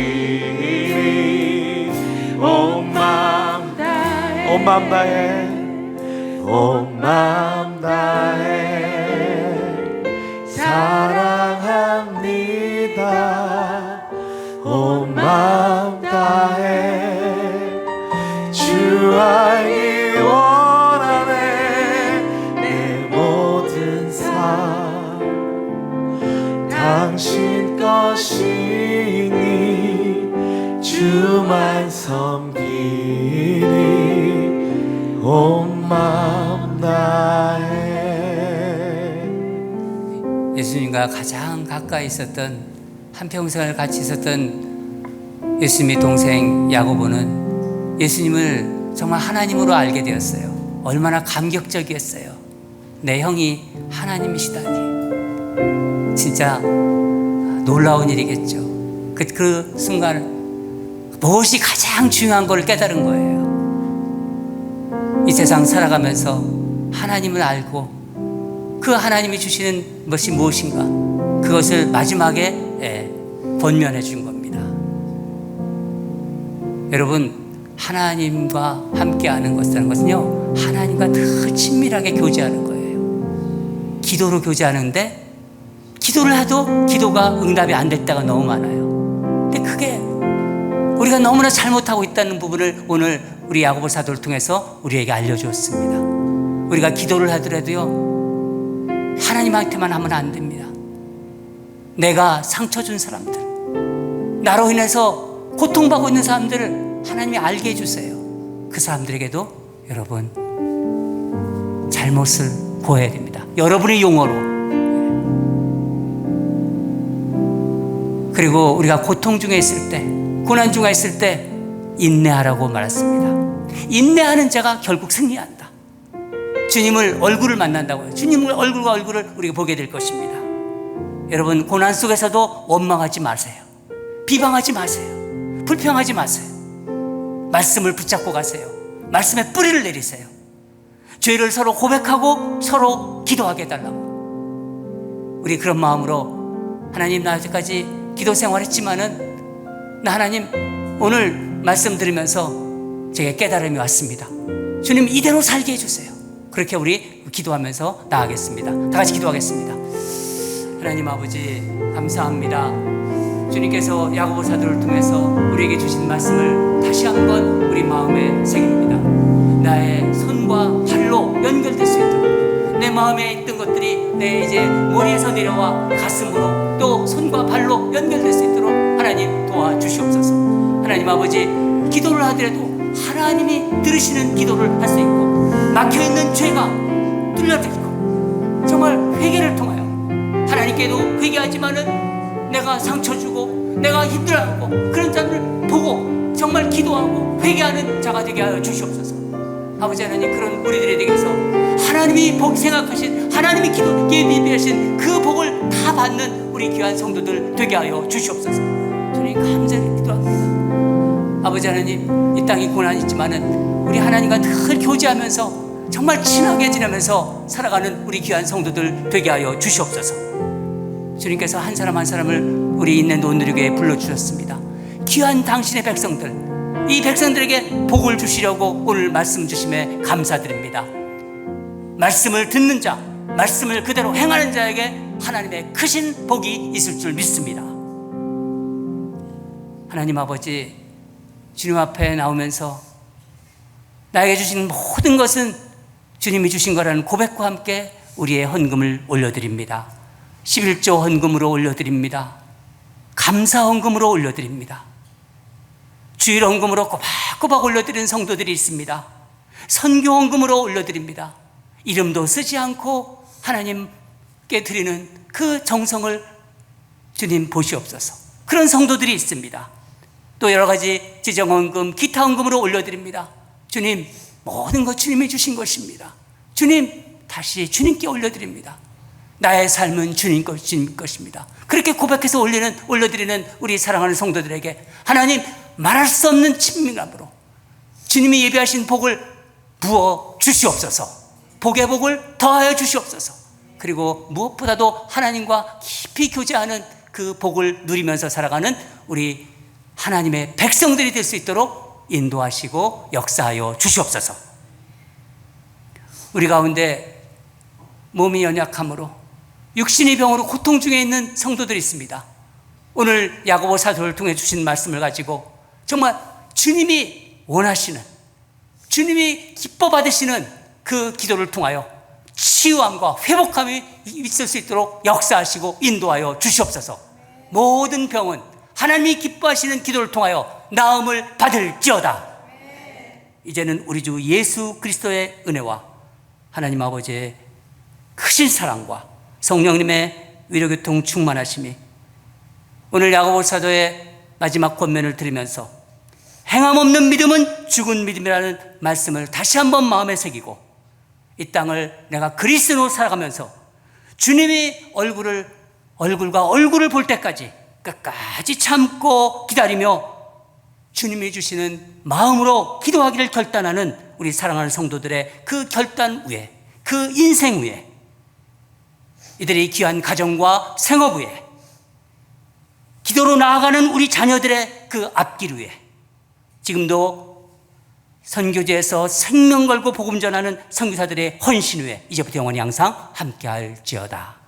B: 온 마음 다해 온 마음 다해 온 마음 다해 사랑합니다. 온 마음 다해 주 알기 원하네. 내 모든 삶 당신 것이니 주만 섬기니 온 마음 다해.
A: 예수님과 가장 가까이 있었던, 한평생을 같이 있었던 예수님의 동생 야고보는 예수님을 정말 하나님으로 알게 되었어요. 얼마나 감격적이었어요. 내 형이 하나님이시다니. 진짜 놀라운 일이겠죠. 그 순간 무엇이 가장 중요한 걸 깨달은 거예요. 이 세상 살아가면서 하나님을 알고 그 하나님이 주시는 것이 무엇인가, 그것을 마지막에 번면해 준 겁니다. 여러분, 하나님과 함께하는 것이라는 것은요, 하나님과 더 친밀하게 교제하는 거예요. 기도로 교제하는데 기도를 해도 기도가 응답이 안 될 때가 너무 많아요. 근데 그게 우리가 너무나 잘못하고 있다는 부분을 오늘 우리 야고보 사도를 통해서 우리에게 알려주었습니다. 우리가 기도를 하더라도요, 하나님한테만 하면 안 됩니다. 내가 상처 준 사람들, 나로 인해서 고통받고 있는 사람들을 하나님이 알게 해주세요. 그 사람들에게도 여러분 잘못을 고해야 됩니다. 여러분의 용어로. 그리고 우리가 고통 중에 있을 때, 고난 중에 있을 때 인내하라고 말했습니다. 인내하는 자가 결국 승리한다. 주님을 얼굴을 만난다고요. 주님을 얼굴과 얼굴을 우리가 보게 될 것입니다. 여러분, 고난 속에서도 원망하지 마세요. 비방하지 마세요. 불평하지 마세요. 말씀을 붙잡고 가세요. 말씀에 뿌리를 내리세요. 죄를 서로 고백하고 서로 기도하게 해달라고. 우리 그런 마음으로, 하나님, 나 아직까지 기도 생활했지만은 나 하나님 오늘 말씀 들으면서 제게 깨달음이 왔습니다. 주님, 이대로 살게 해주세요. 그렇게 우리 기도하면서 나아가겠습니다. 다 같이 기도하겠습니다. 하나님 아버지, 감사합니다. 주님께서 야고보 사도를 통해서 우리에게 주신 말씀을 다시 한번 우리 마음에 새깁니다. 나의 손과 발로 연결될 수 있도록, 내 마음에 있던 것들이 내 이제 머리에서 내려와 가슴으로 또 손과 발로 연결될 수 있도록 하나님 도와주시옵소서. 하나님 아버지, 기도를 하더라도 하나님이 들으시는 기도를 할 수 있고, 막혀있는 죄가 뚫려들고 정말 회개를 통하여 하나님께도 회개하지만은 내가 상처 주고 내가 힘들어하고 그런 자들을 보고 정말 기도하고 회개하는 자가 되게 하여 주시옵소서. 아버지 하나님, 그런 우리들에 대해서 하나님이 복 생각하신, 하나님이 기도 예비하신 그 복을 다 받는 우리 귀한 성도들 되게 하여 주시옵소서. 주님, 감사를 기도합니다. 아버지 하나님, 이 땅이 고난이 있지만은 우리 하나님과 늘 교제하면서 정말 친하게 지내면서 살아가는 우리 귀한 성도들 되게 하여 주시옵소서. 주님께서 한 사람 한 사람을 우리 있는 논누리교회에 불러주셨습니다. 귀한 당신의 백성들, 이 백성들에게 복을 주시려고 오늘 말씀 주심에 감사드립니다. 말씀을 듣는 자, 말씀을 그대로 행하는 자에게 하나님의 크신 복이 있을 줄 믿습니다. 하나님 아버지, 주님 앞에 나오면서 나에게 주신 모든 것은 주님이 주신 거라는 고백과 함께 우리의 헌금을 올려드립니다. 11조 헌금으로 올려드립니다. 감사 헌금으로 올려드립니다. 주일 헌금으로 꼬박꼬박 올려드리는 성도들이 있습니다. 선교 헌금으로 올려드립니다. 이름도 쓰지 않고 하나님께 드리는 그 정성을 주님 보시옵소서. 그런 성도들이 있습니다. 또 여러 가지 지정헌금, 기타 헌금으로 올려드립니다. 주님, 모든 것 주님이 주신 것입니다. 주님, 다시 주님께 올려드립니다. 나의 삶은 주님 것입니다. 그렇게 고백해서 올려드리는 우리 사랑하는 성도들에게 하나님, 말할 수 없는 친밀함으로 주님이 예비하신 복을 부어 주시옵소서. 복의 복을 더하여 주시옵소서. 그리고 무엇보다도 하나님과 깊이 교제하는 그 복을 누리면서 살아가는 우리 하나님의 백성들이 될 수 있도록 인도하시고 역사하여 주시옵소서. 우리 가운데 몸이 연약함으로, 육신의 병으로 고통 중에 있는 성도들이 있습니다. 오늘 야고보 사도를 통해 주신 말씀을 가지고 정말 주님이 원하시는, 주님이 기뻐 받으시는 그 기도를 통하여 치유함과 회복함이 있을 수 있도록 역사하시고 인도하여 주시옵소서. 모든 병은 하나님이 기뻐하시는 기도를 통하여 나음을 받을지어다. 이제는 우리 주 예수 그리스도의 은혜와 하나님 아버지의 크신 사랑과 성령님의 위로교통 충만하심이 오늘 야고보 사도의 마지막 권면을 들으면서 행함 없는 믿음은 죽은 믿음이라는 말씀을 다시 한번 마음에 새기고 이 땅을 내가 그리스도로 살아가면서 주님이 얼굴과 얼굴을 볼 때까지 끝까지 참고 기다리며 주님이 주시는 마음으로 기도하기를 결단하는 우리 사랑하는 성도들의 그 결단 위에, 그 인생 위에, 이들이 귀한 가정과 생업 위에, 기도로 나아가는 우리 자녀들의 그 앞길 위에 지금도 선교지에서 생명 걸고 복음 전하는 선교사들의 헌신 위에 이제부터 영원히 항상 함께할지어다.